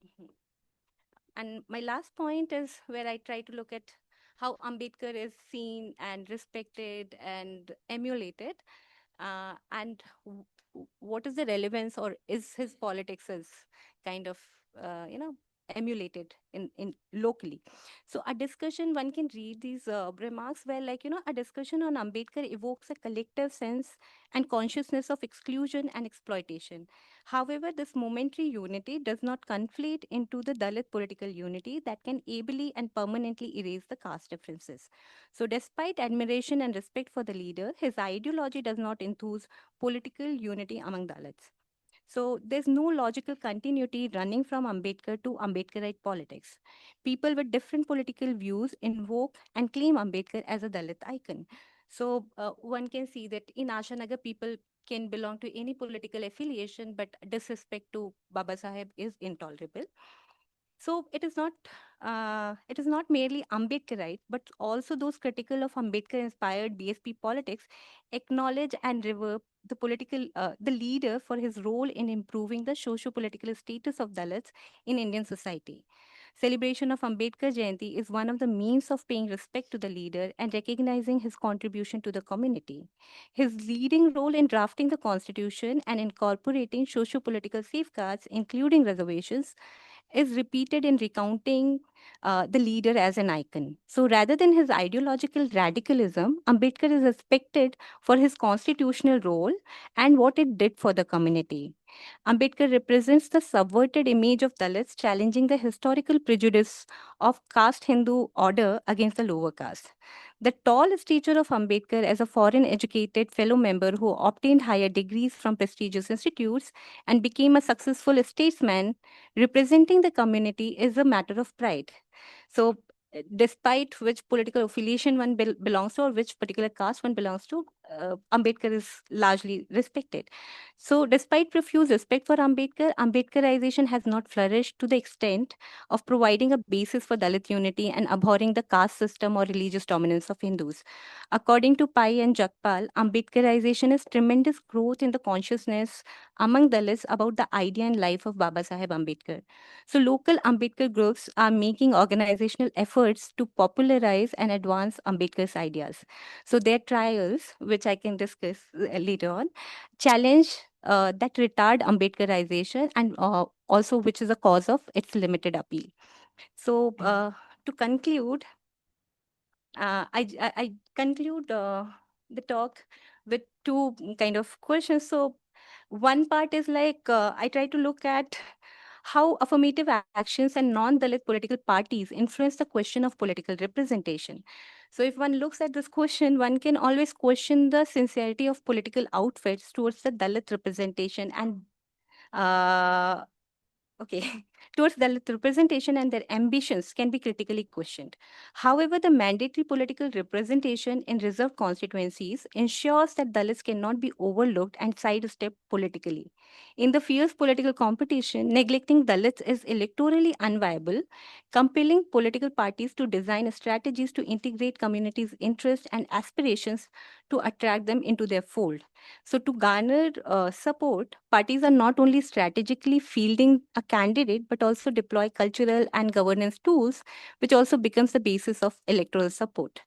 Mhm. And my last point is where I try to look at how Ambedkar is seen and respected and emulated, and what is the relevance, or is his politics is kind of emulated in locally. So a discussion, one can read these remarks where, a discussion on Ambedkar evokes a collective sense and consciousness of exclusion and exploitation. However, this momentary unity does not conflate into the Dalit political unity that can ably and permanently erase the caste differences. So, despite admiration and respect for the leader, his ideology does not enthuse political unity among Dalits. So, there's no logical continuity running from Ambedkar to Ambedkarite politics. People with different political views invoke and claim Ambedkar as a Dalit icon. So, one can see that in Ashanagar, people can belong to any political affiliation, but disrespect to Baba Saheb is intolerable. So it is not merely Ambedkarite, but also those critical of Ambedkar-inspired BSP politics acknowledge and revere the leader for his role in improving the socio-political status of Dalits in Indian society. Celebration of Ambedkar Jayanti is one of the means of paying respect to the leader and recognizing his contribution to the community. His leading role in drafting the constitution and incorporating socio-political safeguards, including reservations, is repeated in recounting the leader as an icon. So rather than his ideological radicalism, Ambedkar is respected for his constitutional role and what it did for the community. Ambedkar represents the subverted image of Dalits, challenging the historical prejudice of caste Hindu order against the lower caste. The tall stature of Ambedkar as a foreign educated fellow member who obtained higher degrees from prestigious institutes and became a successful statesman representing the community is a matter of pride. So, despite which political affiliation one belongs to, or which particular caste one belongs to, Ambedkar is largely respected. So, despite profuse respect for Ambedkar, Ambedkarization has not flourished to the extent of providing a basis for Dalit unity and abhorring the caste system or religious dominance of Hindus. According to Pai and Jagpal, Ambedkarization is tremendous growth in the consciousness among Dalits about the idea and life of Baba Saheb Ambedkar. So, local Ambedkar groups are making organizational efforts to popularize and advance Ambedkar's ideas. So their trials, which I can discuss later on, challenge that retard Ambedkarization and also which is a cause of its limited appeal. So to conclude, I conclude the talk with two kind of questions. So one part is like I try to look at how affirmative actions and non-Dalit political parties influence the question of political representation. So if one looks at this question, one can always question the sincerity of political outfits towards the Dalit representation and uh, okay, towards Dalit representation and their ambitions can be critically questioned. However, the mandatory political representation in reserved constituencies ensures that Dalits cannot be overlooked and sidestepped politically. In the fierce political competition, neglecting Dalits is electorally unviable, compelling political parties to design strategies to integrate communities' interests and aspirations to attract them into their fold. So, to garner support, parties are not only strategically fielding a candidate but also deploy cultural and governance tools, which also becomes the basis of electoral support.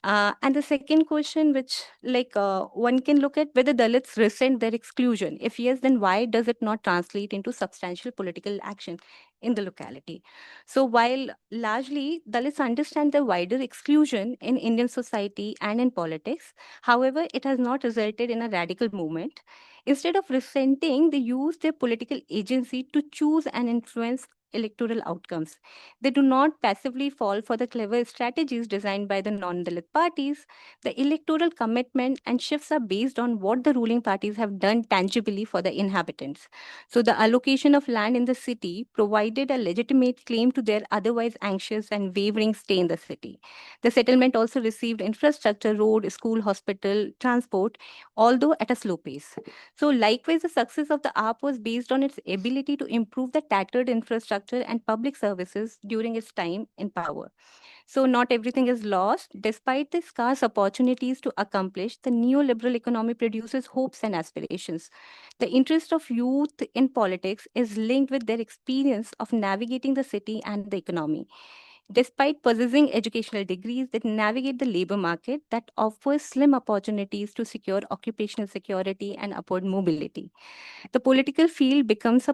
And the second question, which one can look at whether Dalits resent their exclusion. If yes, then why does it not translate into substantial political action in the locality? So while largely Dalits understand the wider exclusion in Indian society and in politics, however, it has not resulted in a radical movement. Instead of resenting, they use their political agency to choose and influence electoral outcomes. They do not passively fall for the clever strategies designed by the non Dalit parties. The electoral commitment and shifts are based on what the ruling parties have done tangibly for the inhabitants. So, the allocation of land in the city provided a legitimate claim to their otherwise anxious and wavering stay in the city. The settlement also received infrastructure, road, school, hospital, transport, although at a slow pace. So, likewise, the success of the ARP was based on its ability to improve the tattered infrastructure and public services during its time in power. So, not everything is lost. Despite the scarce opportunities to accomplish, the neoliberal economy produces hopes and aspirations. The interest of youth in politics is linked with their experience of navigating the city and the economy. Despite possessing educational degrees that navigate the labor market that offers slim opportunities to secure occupational security and upward mobility. The political field becomes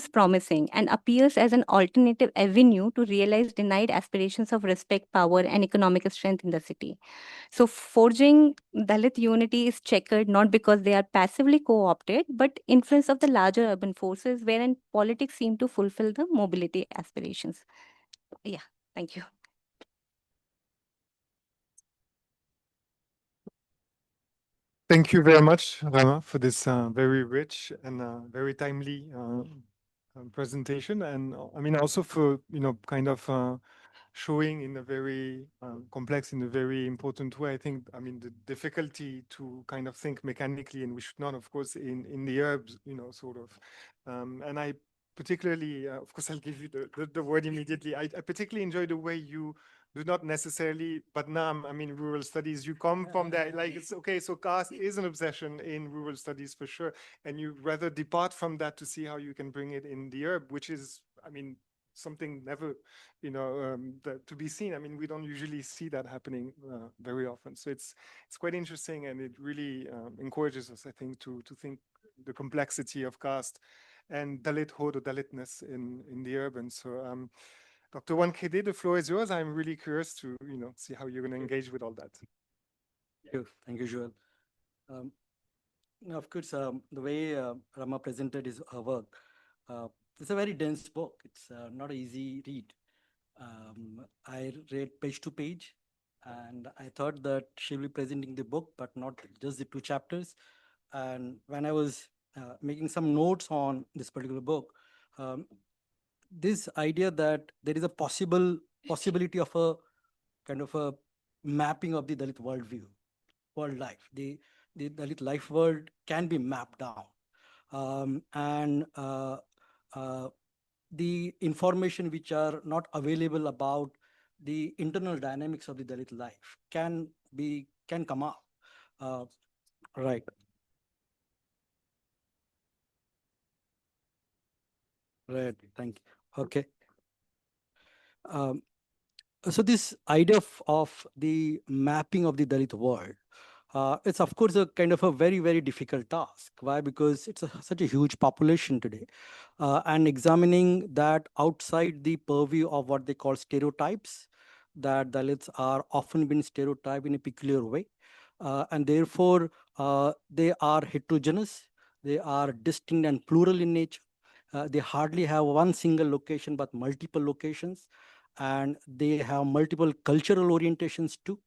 promising and appears as an alternative avenue to realize denied aspirations of respect, power, and economic strength in the city. So, forging Dalit unity is checkered not because they are passively co opted, but influence of the larger urban forces wherein politics seem to fulfill the mobility aspirations. Yeah, thank you. Thank you very much, Rama, for this very rich and very timely presentation, and I mean also for kind of showing in a very complex, in a very important way. I think, I mean, the difficulty to kind of think mechanically, and we should not, of course, in the herbs, sort of. And I particularly, of course, I'll give you the word immediately. I particularly enjoy the way you do not necessarily, but now I mean, rural studies, you come from that, like, it's okay, so caste is an obsession in rural studies for sure, and you rather depart from that to see how you can bring it in the herb, which is, I mean, something never, to be seen. I mean, we don't usually see that happening very often. So it's quite interesting, and it really encourages us, I think, to think the complexity of caste and Dalithood or Dalitness in the urban. So, Dr. Wankede, the floor is yours. I'm really curious to see how you're going to engage with all that. Thank you, Joel. Um, of course, the way Rama presented his work, it's a very dense book. It's not an easy read. I read page to page, and I thought that she'll be presenting the book, but not just the two chapters. And when I was making some notes on this particular book, um, this idea that there is a possibility of a kind of a mapping of the Dalit worldview. world life. The Dalit life world can be mapped down. And the information which are not available about the internal dynamics of the Dalit life can come up. Uh, right, right. Thank you. Okay. Um, so this idea of the mapping of the Dalit world, it's of course a kind of a very, very difficult task. Why? Because it's such a huge population today, and examining that outside the purview of what they call stereotypes, that Dalits are often been stereotyped in a peculiar way, and therefore they are heterogeneous, they are distinct and plural in nature. They hardly have one single location but multiple locations, and they have multiple cultural orientations too.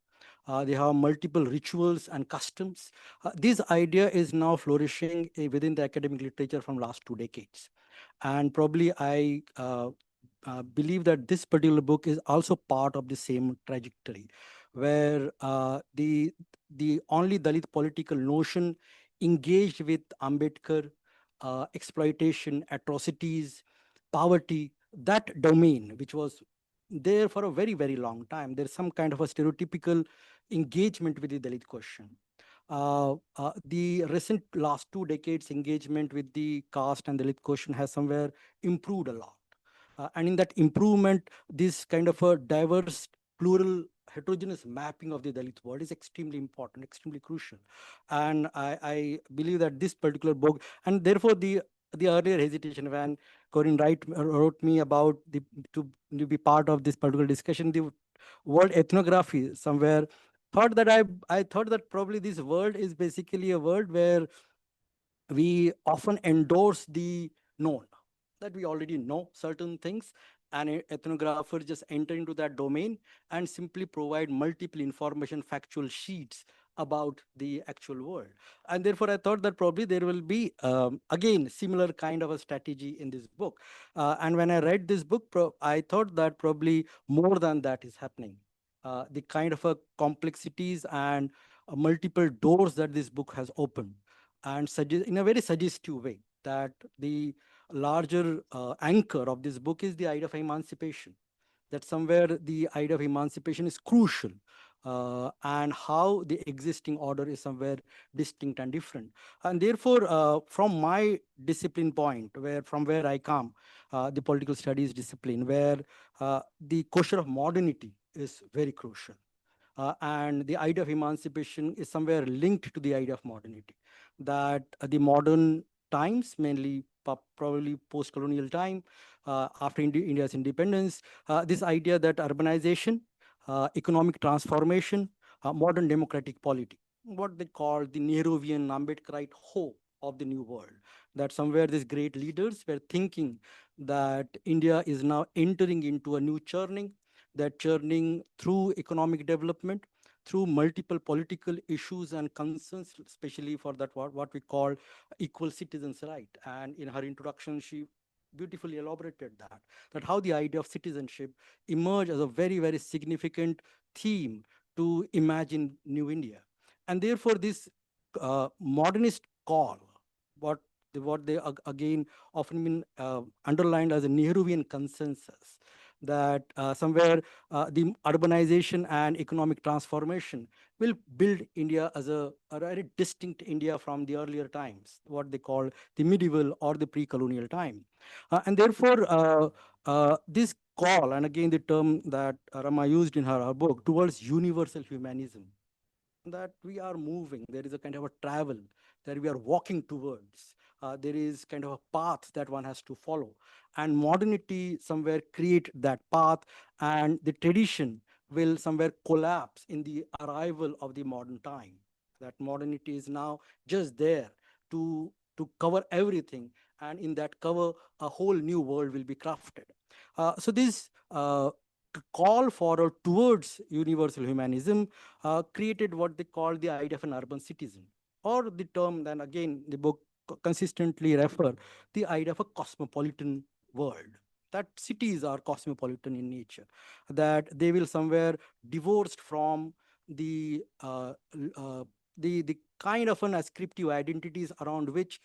They have multiple rituals and customs. This idea is now flourishing within the academic literature from last 2 decades. And probably I believe that this particular book is also part of the same trajectory, where the only Dalit political notion engaged with Ambedkar, exploitation, atrocities, poverty, that domain, which was there for a very, very long time. There's some kind of a stereotypical engagement with the Dalit question. The recent last 2 decades engagement with the caste and Dalit question has somewhere improved a lot. And in that improvement, this kind of a diverse, plural, heterogeneous mapping of the Dalit world is extremely important, extremely crucial. And I believe that this particular book, and therefore the earlier hesitation when Corinne Wright wrote me about to be part of this particular discussion, the word ethnography somewhere thought that I thought that probably this word is basically a word where we often endorse the known, that we already know certain things, and ethnographer just enter into that domain and simply provide multiple information factual sheets about the actual world. And therefore I thought that probably there will be again similar kind of a strategy in this book. And when I read this book, I thought that probably more than that is happening. The kind of a complexities and multiple doors that this book has opened, and in a very suggestive way, that the larger anchor of this book is the idea of emancipation, that somewhere the idea of emancipation is crucial, and how the existing order is somewhere distinct and different. And therefore, from my discipline point, from where I come, the political studies discipline, where the question of modernity is very crucial. And the idea of emancipation is somewhere linked to the idea of modernity, that the modern times, mainly probably post-colonial time, after India's independence, this idea that urbanization, economic transformation, modern democratic polity, what they call the Nehruvian Ambedkarite hope of the new world, that somewhere these great leaders were thinking that India is now entering into a new churning, that churning through economic development, through multiple political issues and concerns, especially for that what we call equal citizens' right. And in her introduction, she beautifully elaborated that how the idea of citizenship emerged as a very, very significant theme to imagine new India. And therefore, this modernist call, what they again often been underlined as a Nehruvian consensus, that somewhere the urbanization and economic transformation will build India as a very distinct India from the earlier times, what they call the medieval or the pre-colonial time. And therefore, this call, and again the term that Rama used in her book, towards universal humanism, that we are moving. There is a kind of a travel that we are walking towards. There is kind of a path that one has to follow. And modernity somewhere create that path, and the tradition will somewhere collapse in the arrival of the modern time. That modernity is now just there to cover everything. And in that cover, a whole new world will be crafted. So this call for or towards universal humanism created what they call the idea of an urban citizen, or the term, then again the book consistently refer the idea of a cosmopolitan world, that cities are cosmopolitan in nature, that they will somewhere divorced from the the kind of an ascriptive identities around which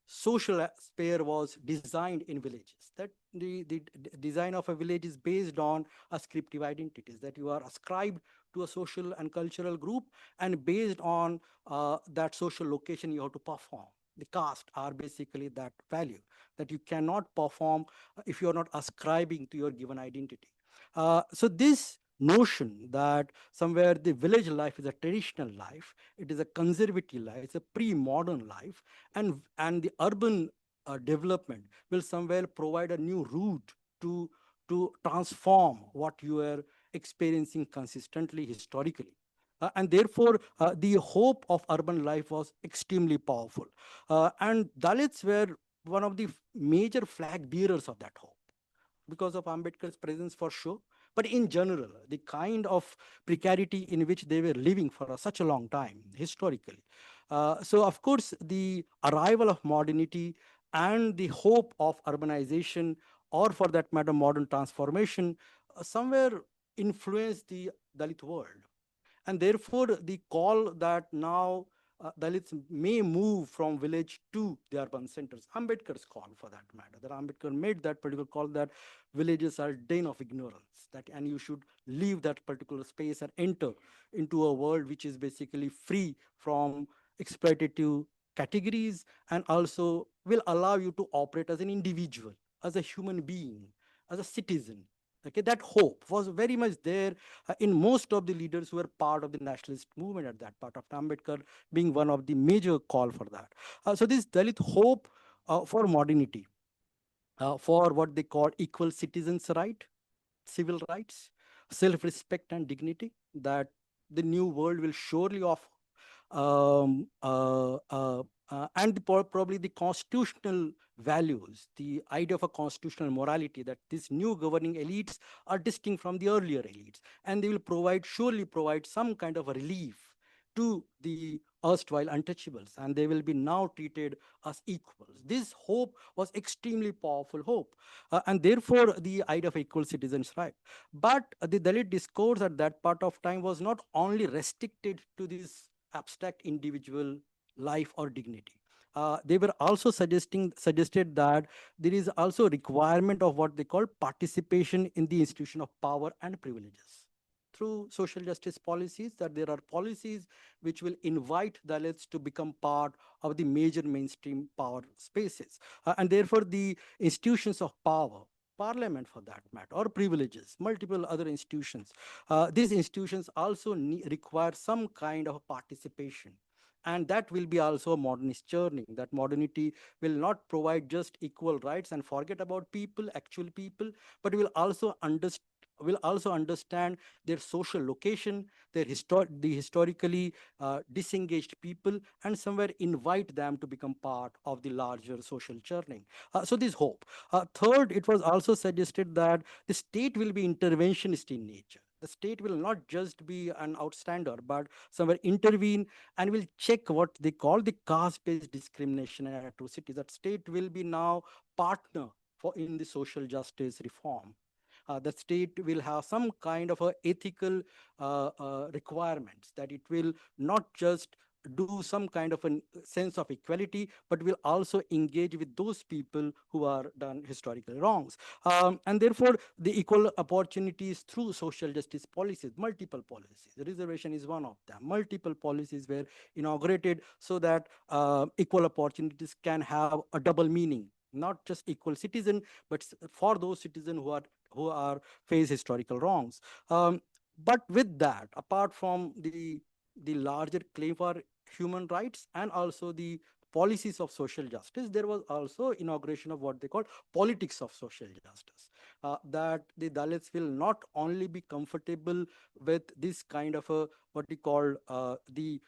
social sphere was designed in villages. That the design of a village is based on ascriptive identities, that you are ascribed to a social and cultural group, and based on that social location you have to perform. The caste are basically that value that you cannot perform if you are not ascribing to your given identity. So this notion that somewhere the village life is a traditional life, it is a conservative life, it's a pre-modern life, and the urban development will somewhere provide a new route to transform what you are experiencing consistently historically. And therefore, the hope of urban life was extremely powerful. And Dalits were one of the major flag bearers of that hope because of Ambedkar's presence for sure. But in general, the kind of precarity in which they were living for such a long time historically. So, of course, the arrival of modernity and the hope of urbanization, or for that matter, modern transformation, somewhere influenced the Dalit world. And therefore, the call that now Dalits may move from village to the urban centers, Ambedkar's call for that matter, that Ambedkar made that particular call that villages are den of ignorance, that and you should leave that particular space and enter into a world which is basically free from exploitative categories, and also will allow you to operate as an individual, as a human being, as a citizen. Okay, that hope was very much there in most of the leaders who were part of the nationalist movement at that part of time, Ambedkar being one of the major call for that. So this Dalit hope for modernity, for what they call equal citizens' right, civil rights, self-respect and dignity, that the new world will surely offer. And probably the constitutional values, the idea of a constitutional morality, that these new governing elites are distinct from the earlier elites, and they will surely provide some kind of a relief to the erstwhile untouchables, and they will be now treated as equals. This hope was extremely powerful hope, and therefore the idea of equal citizens' right. But the Dalit discourse at that part of time was not only restricted to this abstract individual life or dignity. They were also suggested that there is also a requirement of what they call participation in the institution of power and privileges through social justice policies, that there are policies which will invite Dalits to become part of the major mainstream power spaces. And therefore, the institutions of power, parliament for that matter, or privileges, multiple other institutions, these institutions also require some kind of participation. And that will be also a modernist journey, that modernity will not provide just equal rights and forget about people, actual people, but will also understand their social location, the historically disengaged people, and somewhere invite them to become part of the larger social churning. So this hope. Third, it was also suggested that the state will be interventionist in nature. The state will not just be an outstander, but somewhere intervene and will check what they call the caste-based discrimination and atrocity. That state will be now partner for in the social justice reform. The state will have some kind of a ethical requirements, that it will not just do some kind of a sense of equality, but will also engage with those people who are done historical wrongs. And therefore, the equal opportunities through social justice policies, multiple policies, the reservation is one of them. Multiple policies were inaugurated so that equal opportunities can have a double meaning, not just equal citizen, but for those citizens who are face historical wrongs. But with that, apart from the larger claim for human rights and also the policies of social justice, there was also inauguration of what they call politics of social justice. That the Dalits will not only be comfortable with this kind of a what we call the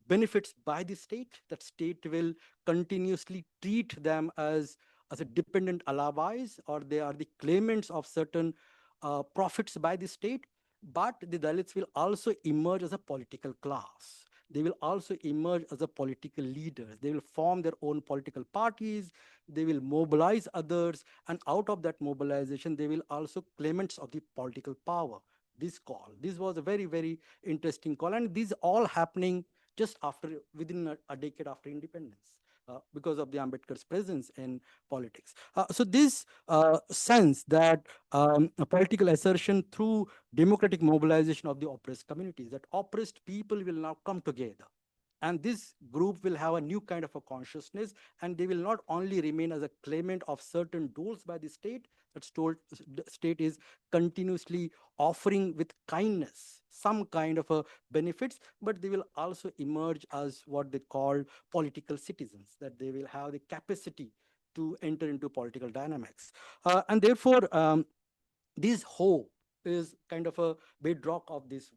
benefits by the state, that state will continuously treat them as a dependent alawais, or they are the claimants of certain profits by the state. But the Dalits will also emerge as a political class. They will also emerge as a political leaders. They will form their own political parties. They will mobilize others. And out of that mobilization, they will also claimants of the political power. This call, this was a very, very interesting call. And this all happening just after, within a decade after independence, because of the Ambedkar's presence in politics. So this sense that a political assertion through democratic mobilization of the oppressed communities, that oppressed people will now come together, and this group will have a new kind of a consciousness, and they will not only remain as a claimant of certain doles by the state, that the state is continuously offering with kindness some kind of a benefits, but they will also emerge as what they call political citizens, that they will have the capacity to enter into political dynamics. And therefore, this hope is kind of a bedrock of this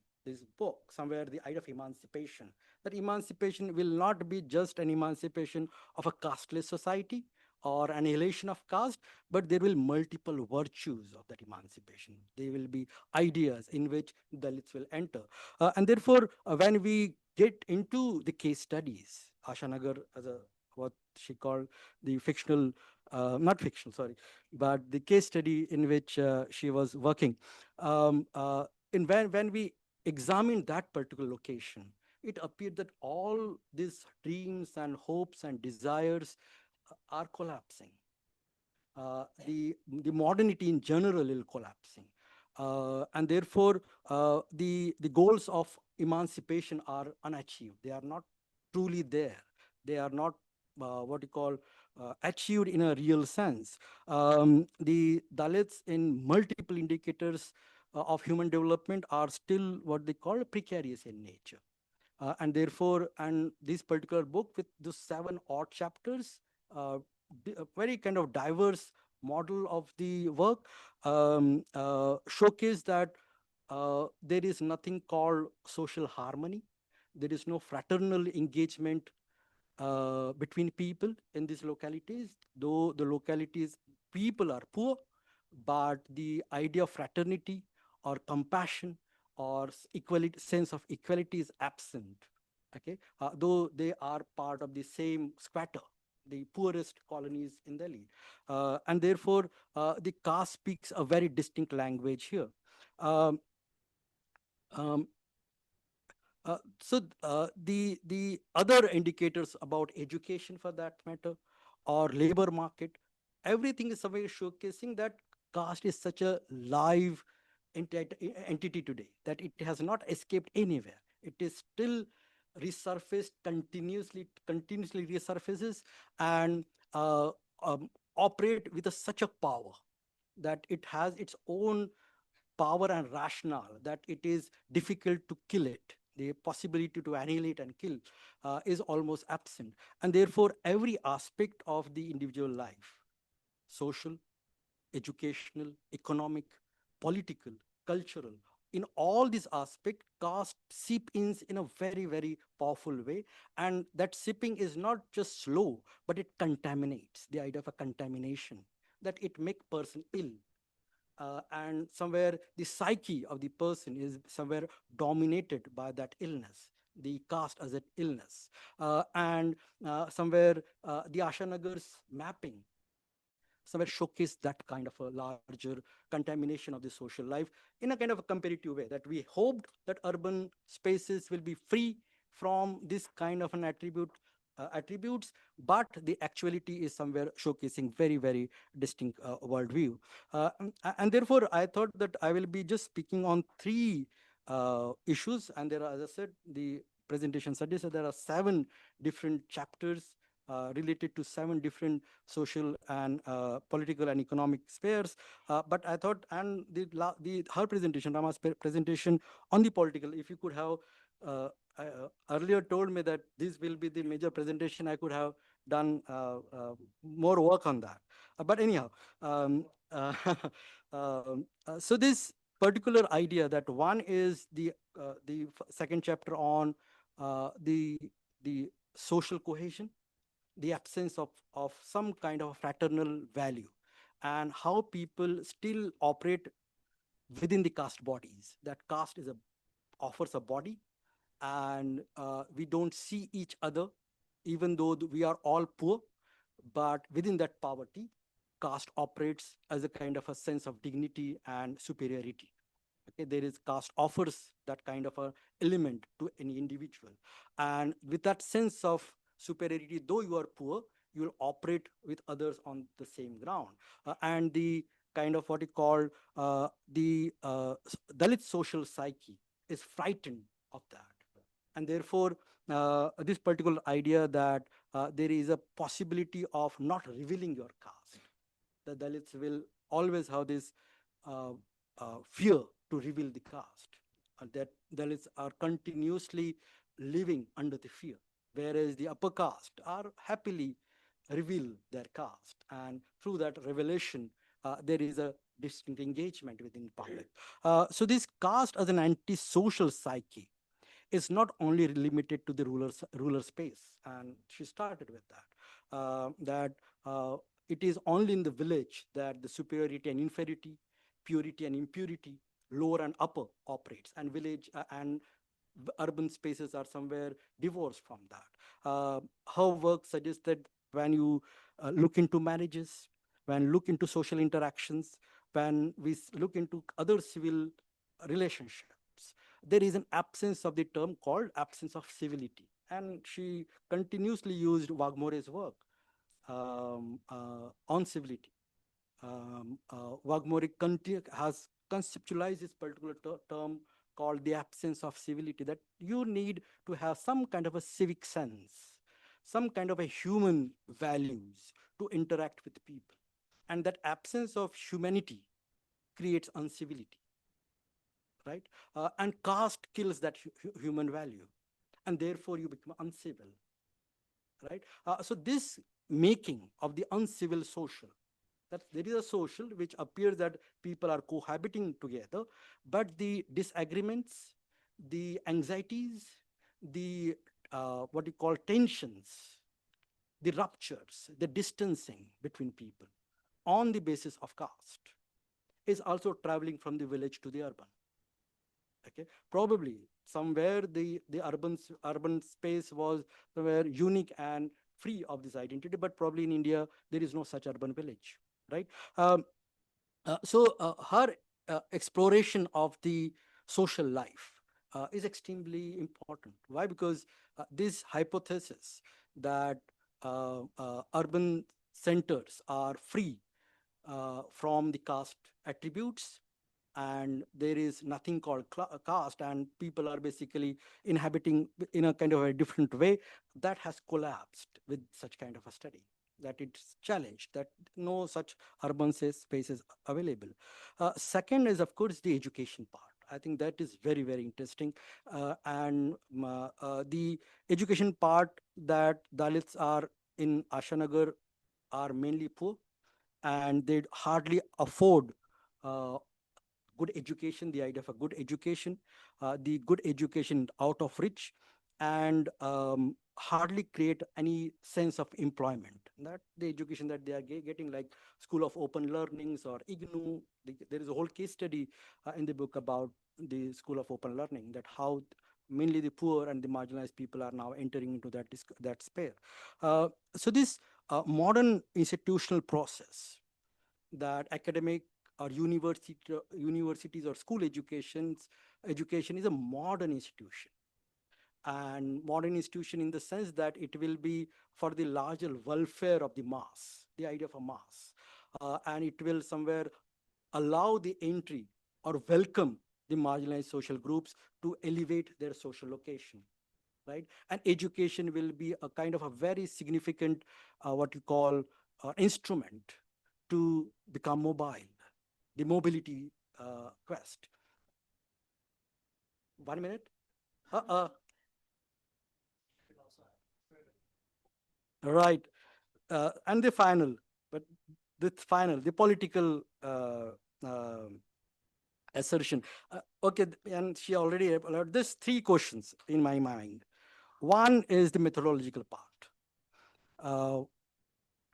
book. Somewhere the idea of emancipation, that emancipation will not be just an emancipation of a casteless society or annihilation of caste, but there will multiple virtues of that emancipation. There will be ideas in which Dalits will enter. And therefore, when we get into the case studies, Ashanagar, as a what she called the fictional, not fictional, sorry, but the case study in which she was working. When we examined that particular location, it appeared that all these dreams and hopes and desires are collapsing. The modernity in general is collapsing. And therefore, the goals of emancipation are unachieved. They are not truly there. They are not what you call achieved in a real sense. The Dalits in multiple indicators of human development are still what they call precarious in nature. And therefore, and this particular book with the 7 odd chapters, a very kind of diverse model of the work, showcase that there is nothing called social harmony. There is no fraternal engagement between people in these localities, though the localities people are poor, but the idea of fraternity or compassion or equality, sense of equality is absent. Okay, though they are part of the same squatter, the poorest colonies in Delhi, and therefore the caste speaks a very distinct language here. Um, um, the other indicators about education, for that matter, or labor market, everything is somewhere showcasing that caste is such a live entity today, that it has not escaped anywhere. It is still resurfaced continuously resurfaces, and uh, operate with such a power that it has its own power and rationale, that it is difficult to kill it. The possibility to annihilate and kill is almost absent. And therefore, every aspect of the individual life, social, educational, economic, political, cultural, in all these aspects, caste seep in a very, very powerful way. And that seeping is not just slow, but it contaminates, the idea of a contamination, that it make person ill. And somewhere the psyche of the person is somewhere dominated by that illness, the caste as an illness. And somewhere the Ashanagar's mapping somewhere showcase that kind of a larger contamination of the social life in a kind of a comparative way, that we hoped that urban spaces will be free from this kind of an attributes, but the actuality is somewhere showcasing very, very distinct worldview. And therefore, I thought that I will be just speaking on 3 issues, and there are, as I said, the presentation suggests that there are 7 different chapters related to 7 different social and political and economic spheres. But I thought, and her presentation, Rama's presentation on the political, if you could have earlier told me that this will be the major presentation, I could have done more work on that. But anyhow, so this particular idea, that one is the second chapter on the social cohesion, the absence of some kind of fraternal value, and how people still operate within the caste bodies. That caste offers a body, and we don't see each other, even though we are all poor. But within that poverty, caste operates as a kind of a sense of dignity and superiority. Okay, there is caste offers that kind of a element to any individual, and with that sense of superiority, though you are poor, you will operate with others on the same ground. And the kind of what you call Dalit social psyche is frightened of that, and therefore this particular idea that there is a possibility of not revealing your caste, the Dalits will always have this uh, fear to reveal the caste, and that Dalits are continuously living under the fear, whereas the upper caste are happily reveal their caste, and through that revelation, there is a distinct engagement within public. So this caste as an antisocial psyche is not only limited to the ruler space, and she started with that. That it is only in the village that the superiority and inferiority, purity and impurity, lower and upper operates, and village and urban spaces are somewhere divorced from that. Her work suggests that when you look into marriages, when look into social interactions, when look into other civil relationships, there is an absence of the term called absence of civility. And she continuously used Wagmore's work on civility. Wagmore has conceptualized this particular term called the absence of civility, that you need to have some kind of a civic sense, some kind of a human values to interact with people. And that absence of humanity creates uncivility, right? And caste kills that human value, and therefore you become uncivil, right? So this making of the uncivil social, that there is a social which appears that people are cohabiting together, but the disagreements, the anxieties, the what you call tensions, the ruptures, the distancing between people on the basis of caste is also traveling from the village to the urban. Okay, probably somewhere the urban space was somewhere unique and free of this identity, but probably in India there is no such urban village, right? um, her exploration of the social life is extremely important. Why? Because this hypothesis that urban centers are free from the caste attributes, and there is nothing called caste, and people are basically inhabiting in a kind of a different way, that has collapsed with such kind of a study, that it's challenged, that no such urban spaces available. Second is, of course, the education part. I think that is very, very interesting. And the education part, that Dalits are in Ashanagar are mainly poor, and they hardly afford uh, good education, the idea of a good education, the good education out of rich, and hardly create any sense of employment. That the education that they are getting, like School of Open Learnings or IGNU, there is a whole case study in the book about the School of Open Learning, that how mainly the poor and the marginalized people are now entering into that sphere. So this modern institutional process, that academic or universities or school education is a modern institution, and modern institution in the sense that it will be for the larger welfare of the mass, the idea of a mass, and it will somewhere allow the entry or welcome the marginalized social groups to elevate their social location, right? And education will be a kind of a very significant what you call instrument to become mobile, the mobility quest. 1 minute. Right. And the final, but the political assertion. Okay, and she already there's three questions in my mind. One is the methodological part.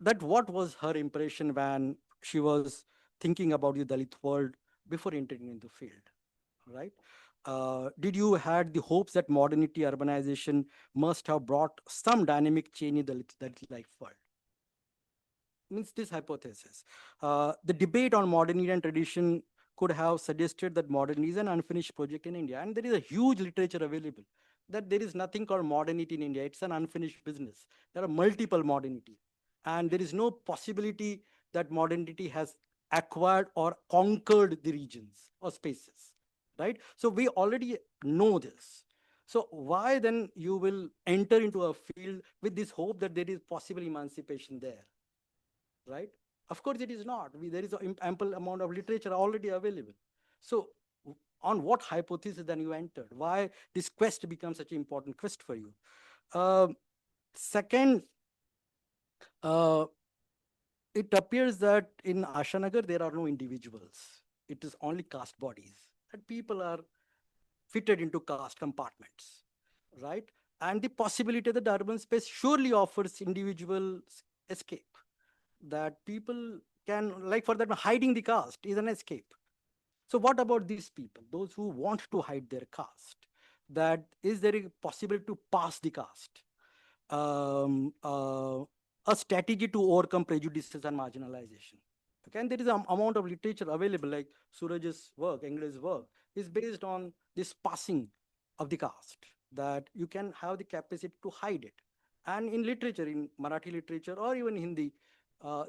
That what was her impression when she was thinking about the Dalit world before entering into the field, right? Did you had the hopes that modernity, urbanization must have brought some dynamic change in the Dalit life world? Means this hypothesis. The debate on modernity and tradition could have suggested that modernity is an unfinished project in India. And there is a huge literature available that there is nothing called modernity in India. It's an unfinished business. There are multiple modernity. And there is no possibility that modernity has acquired or conquered the regions or spaces, right? So we already know this. So why then you will enter into a field with this hope that there is possible emancipation there, right? Of course, it is not. There is an ample amount of literature already available. So on what hypothesis then you entered? Why this quest becomes such an important quest for you? Second, uh, it appears that in Ashanagar, there are no individuals. It is only caste bodies. And people are fitted into caste compartments, right? And the possibility that the urban space surely offers individual escape. That people can, like for that, hiding the caste is an escape. So what about these people, those who want to hide their caste? That is there a possibility to pass the caste? Um, uh, a strategy to overcome prejudices and marginalization. Okay, and there is an amount of literature available, like Suraj's work, Engle's work, is based on this passing of the caste, that you can have the capacity to hide it. And in literature, in Marathi literature or even Hindi,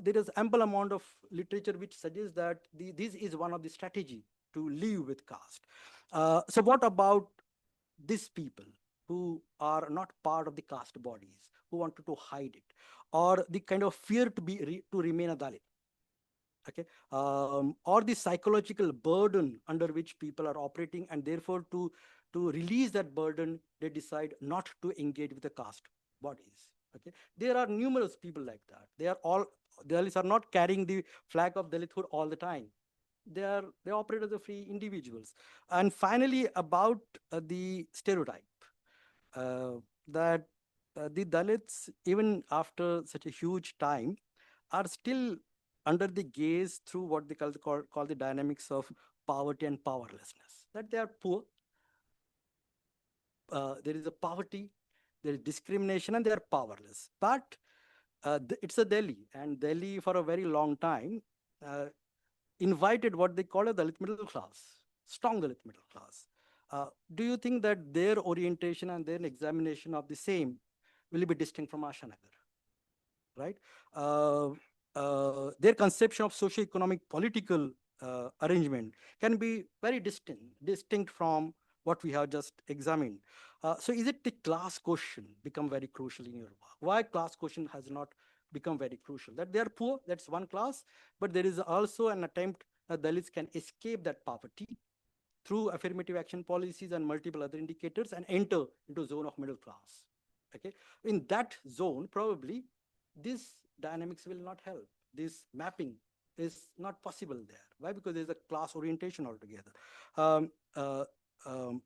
there is ample amount of literature which suggests that this is one of the strategy to live with caste. So what about these people who are not part of the caste bodies, who wanted to hide it, or the kind of fear to to remain a Dalit, okay, or the psychological burden under which people are operating, and therefore to release that burden, they decide not to engage with the caste bodies. Okay, there are numerous people like that. They are all Dalits are not carrying the flag of Dalithood all the time. They operate as a free individuals. And finally, about the stereotype, uh, that the Dalits, even after such a huge time, are still under the gaze through what they call the dynamics of poverty and powerlessness. That they are poor, there is a poverty, there is discrimination, and they are powerless. But it's a Delhi, and Delhi for a very long time uh, invited what they call a Dalit middle class, strong Dalit middle class. Do you think that their orientation and their examination of the same will be distinct from Ashanagar, right? Uh, their conception of socio-economic political arrangement can be very distinct from what we have just examined. So is it the class question become very crucial in your work? Why class question has not become very crucial? That they are poor, that's one class, but there is also an attempt that Dalits can escape that poverty through affirmative action policies and multiple other indicators and enter into zone of middle class. Okay, in that zone, probably this dynamics will not help. This mapping is not possible there. Why? Because there's a class orientation altogether. Um, uh, um,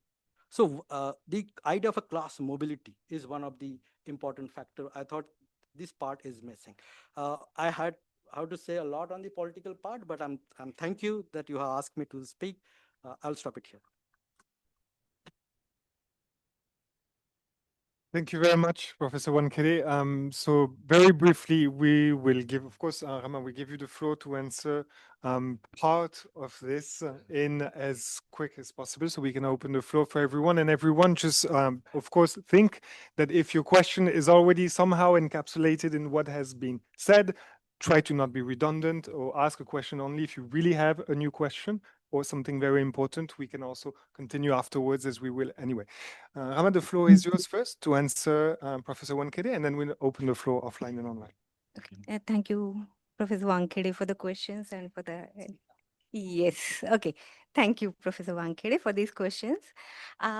the idea of a class mobility is one of the important factor. I thought this part is missing. I had how to say a lot on the political part, but I'm thank you that you have asked me to speak. I'll stop it here. Thank you very much, Professor Wankere. So very briefly, we will give, of course, Rama, we give you the floor to answer part of this in as quick as possible so we can open the floor for everyone. And everyone just, of course, think that if your question is already somehow encapsulated in what has been said, try to not be redundant or ask a question only if you really have a new question or something very important. We can also continue afterwards as we will anyway. Rama, the floor is yours first to answer Professor Wankede, and then we'll open the floor offline and online. Okay. Thank you, Professor Wankede, for the questions and for the. Yes. Okay. Thank you, Professor Wankede, for these questions.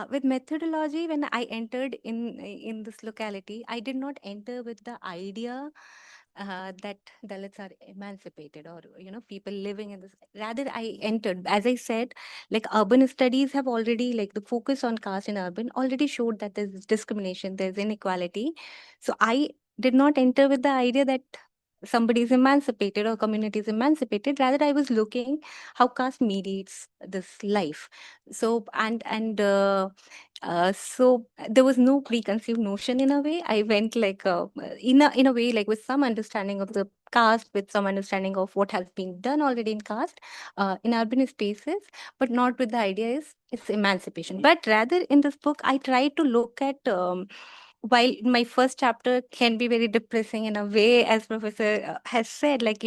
With methodology, when I entered in this locality, I did not enter with the idea that Dalits are emancipated or people living in this. Rather, I entered, as I said, like urban studies have already, like the focus on caste in urban already showed that there's discrimination, there's inequality. So I did not enter with the idea that somebody is emancipated or community is emancipated. Rather, I was looking how caste mediates this life. So there was no preconceived notion in a way. I went like in a way like with some understanding of the caste, with some understanding of what has been done already in caste in urban spaces, but not with the idea is it's emancipation. But rather in this book, I try to look at while my first chapter can be very depressing in a way, as professor has said, like,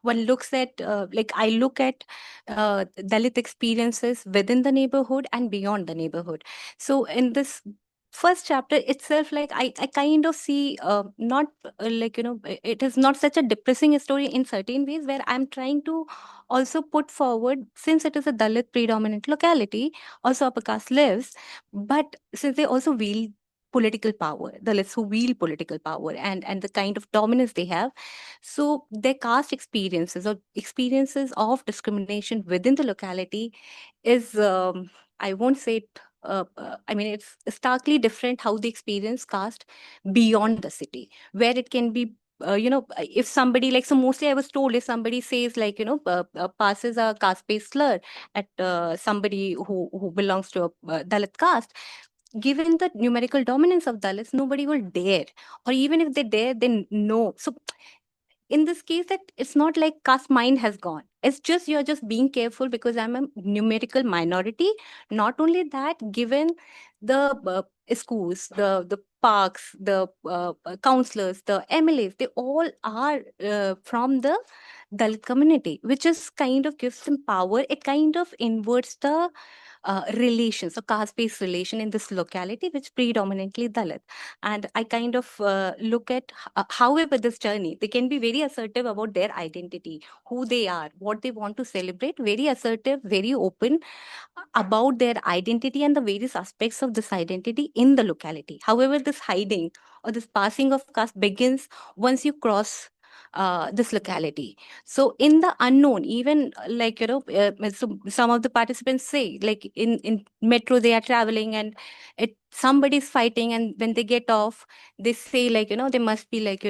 one looks at like I look at Dalit experiences within the neighborhood and beyond the neighborhood. So in this first chapter itself, like I kind of see not like, it is not such a depressing story in certain ways, where I'm trying to also put forward, since it is a Dalit predominant locality, also upper caste lives, but since they also wield political power, the Dalits who wield political power, and the kind of dominance they have. So their caste experiences or experiences of discrimination within the locality is, I won't say it, I mean, it's starkly different how they experience caste beyond the city, where it can be. If somebody like, so mostly I was told, if somebody says like, passes a caste-based slur at somebody who belongs to a Dalit caste, given the numerical dominance of Dalits, nobody will dare, or even if they dare, they know. So in this case, that it's not like caste mind has gone. It's just you're just being careful because I'm a numerical minority. Not only that, given the schools, the parks, the counselors, the MLAs, they all are from the Dalit community, which is kind of gives them power. It kind of inverts the relations, so caste-based relation in this locality, which predominantly Dalit. And I kind of look at, however, this journey, they can be very assertive about their identity, who they are, what they want to celebrate, very assertive, very open about their identity and the various aspects of this identity in the locality. However, this hiding or this passing of caste begins once you cross this locality. So in the unknown, even like, so some of the participants say, like in metro, they are traveling and somebody's fighting, and when they get off, they say like, they must be like,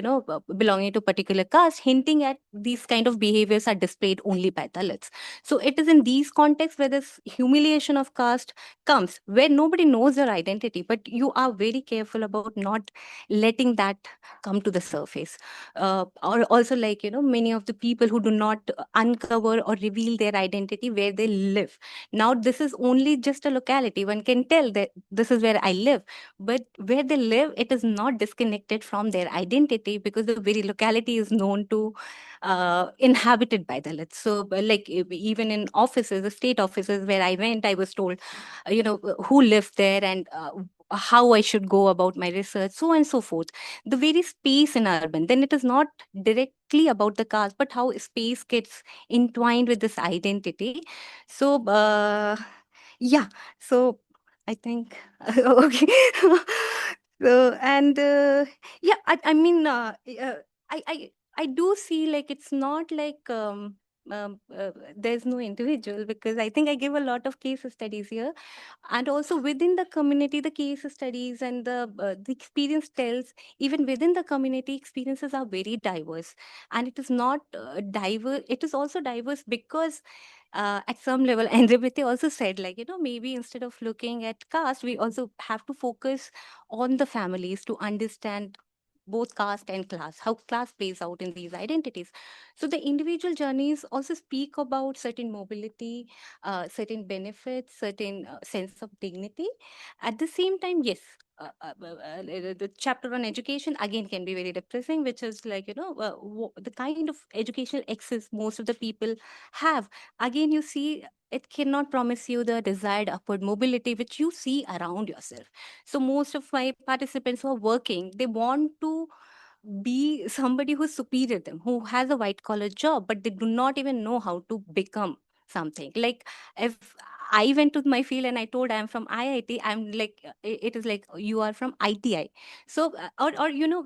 belonging to particular caste, hinting at these kind of behaviors are displayed only by Dalits. So it is in these contexts where this humiliation of caste comes, where nobody knows their identity, but you are very careful about not letting that come to the surface. Or also, like, many of the people who do not uncover or reveal their identity where they live. Now, this is only just a locality. One can tell that this is where I live, but where they live, it is not disconnected from their identity, because the very locality is known to inhabited by Dalits. So, like, even in offices, the state offices where I went, I was told, who lived there and how I should go about my research, so on and so forth. The very space in urban, then it is not directly about the caste, but how space gets entwined with this identity. So, yeah, so I think, okay. So, and yeah, I mean, I, I, I do see like it's not like there's no individual, because I think I give a lot of case studies here, and also within the community, the case studies and the experience tells, even within the community, experiences are very diverse, and it is not diverse. It is also diverse because at some level, and Rebete also said, like, maybe instead of looking at caste, we also have to focus on the families to understand both caste and class, how class plays out in these identities. So the individual journeys also speak about certain mobility, certain benefits, certain sense of dignity. At the same time, yes, the chapter on education again can be very depressing, which is like, the kind of educational access most of the people have. Again, you see, it cannot promise you the desired upward mobility which you see around yourself. So most of my participants who are working, they want to be somebody who's superior to them, who has a white collar job, but they do not even know how to become something. Like, if I went to my field and I told I'm from IIT, I'm like, it is like you are from ITI. So, or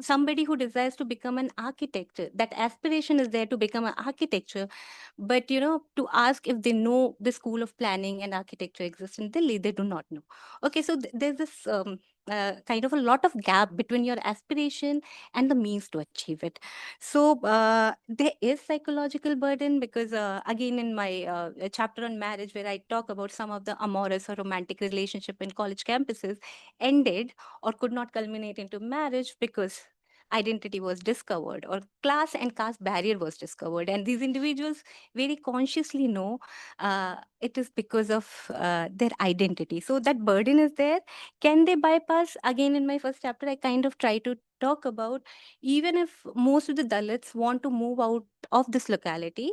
somebody who desires to become an architect, that aspiration is there to become an architecture, but to ask if they know the school of planning and architecture exists in Delhi, they do not know. Okay, so there's this kind of a lot of gap between your aspiration and the means to achieve it. So there is psychological burden because again in my chapter on marriage, where I talk about some of the amorous or romantic relationship in college campuses ended or could not culminate into marriage because identity was discovered or class and caste barrier was discovered, and these individuals very consciously know it is because of their identity. So that burden is there. Can they bypass? Again, in my first chapter, I kind of try to talk about, even if most of the Dalits want to move out of this locality,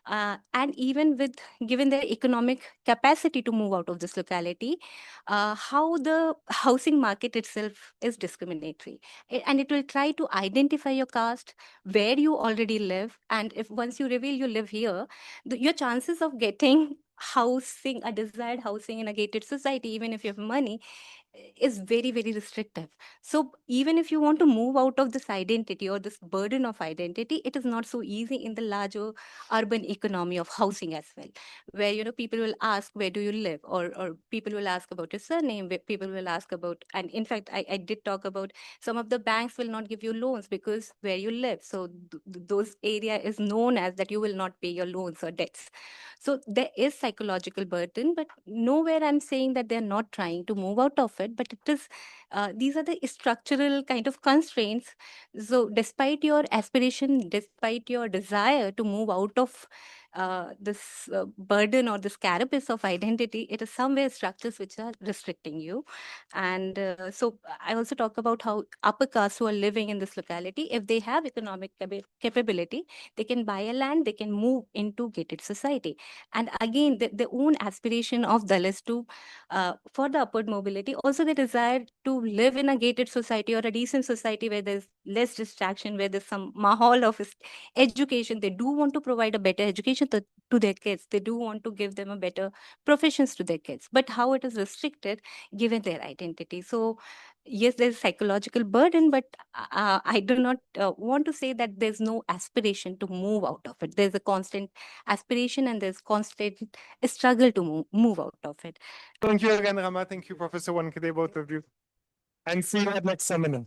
and even with given their economic capacity to move out of this locality, how the housing market itself is discriminatory. And it will try to identify your caste, where you already live, and if once you reveal you live here, your chances of getting housing, a desired housing in a gated society, even if you have money, is very, very restrictive. So even if you want to move out of this identity or this burden of identity, it is not so easy in the larger urban economy of housing as well, where people will ask, where do you live, or people will ask about your surname, where people will ask about, and in fact I did talk about, some of the banks will not give you loans because where you live. So those area is known as that you will not pay your loans or debts. So there is psychological burden, but nowhere I'm saying that they're not trying to move out of it, but it is, these are the structural kind of constraints. So despite your aspiration, despite your desire to move out of this burden or this carapace of identity, it is somewhere structures which are restricting you. And so I also talk about how upper castes who are living in this locality, if they have economic capability, they can buy a land, they can move into gated society. And again, the own aspiration of Dalits to for the upward mobility, also they desire to live in a gated society or a decent society where there's less distraction, where there's some mahal of education. They do want to provide a better education to their kids. They do want to give them a better professions to their kids, but how it is restricted given their identity. So yes, there's psychological burden, but I do not want to say that there's no aspiration to move out of it. There's a constant aspiration and there's constant struggle to move out of it. Thank you again, Rama. Thank you, Professor Wankade, both of you. And see you at next seminar.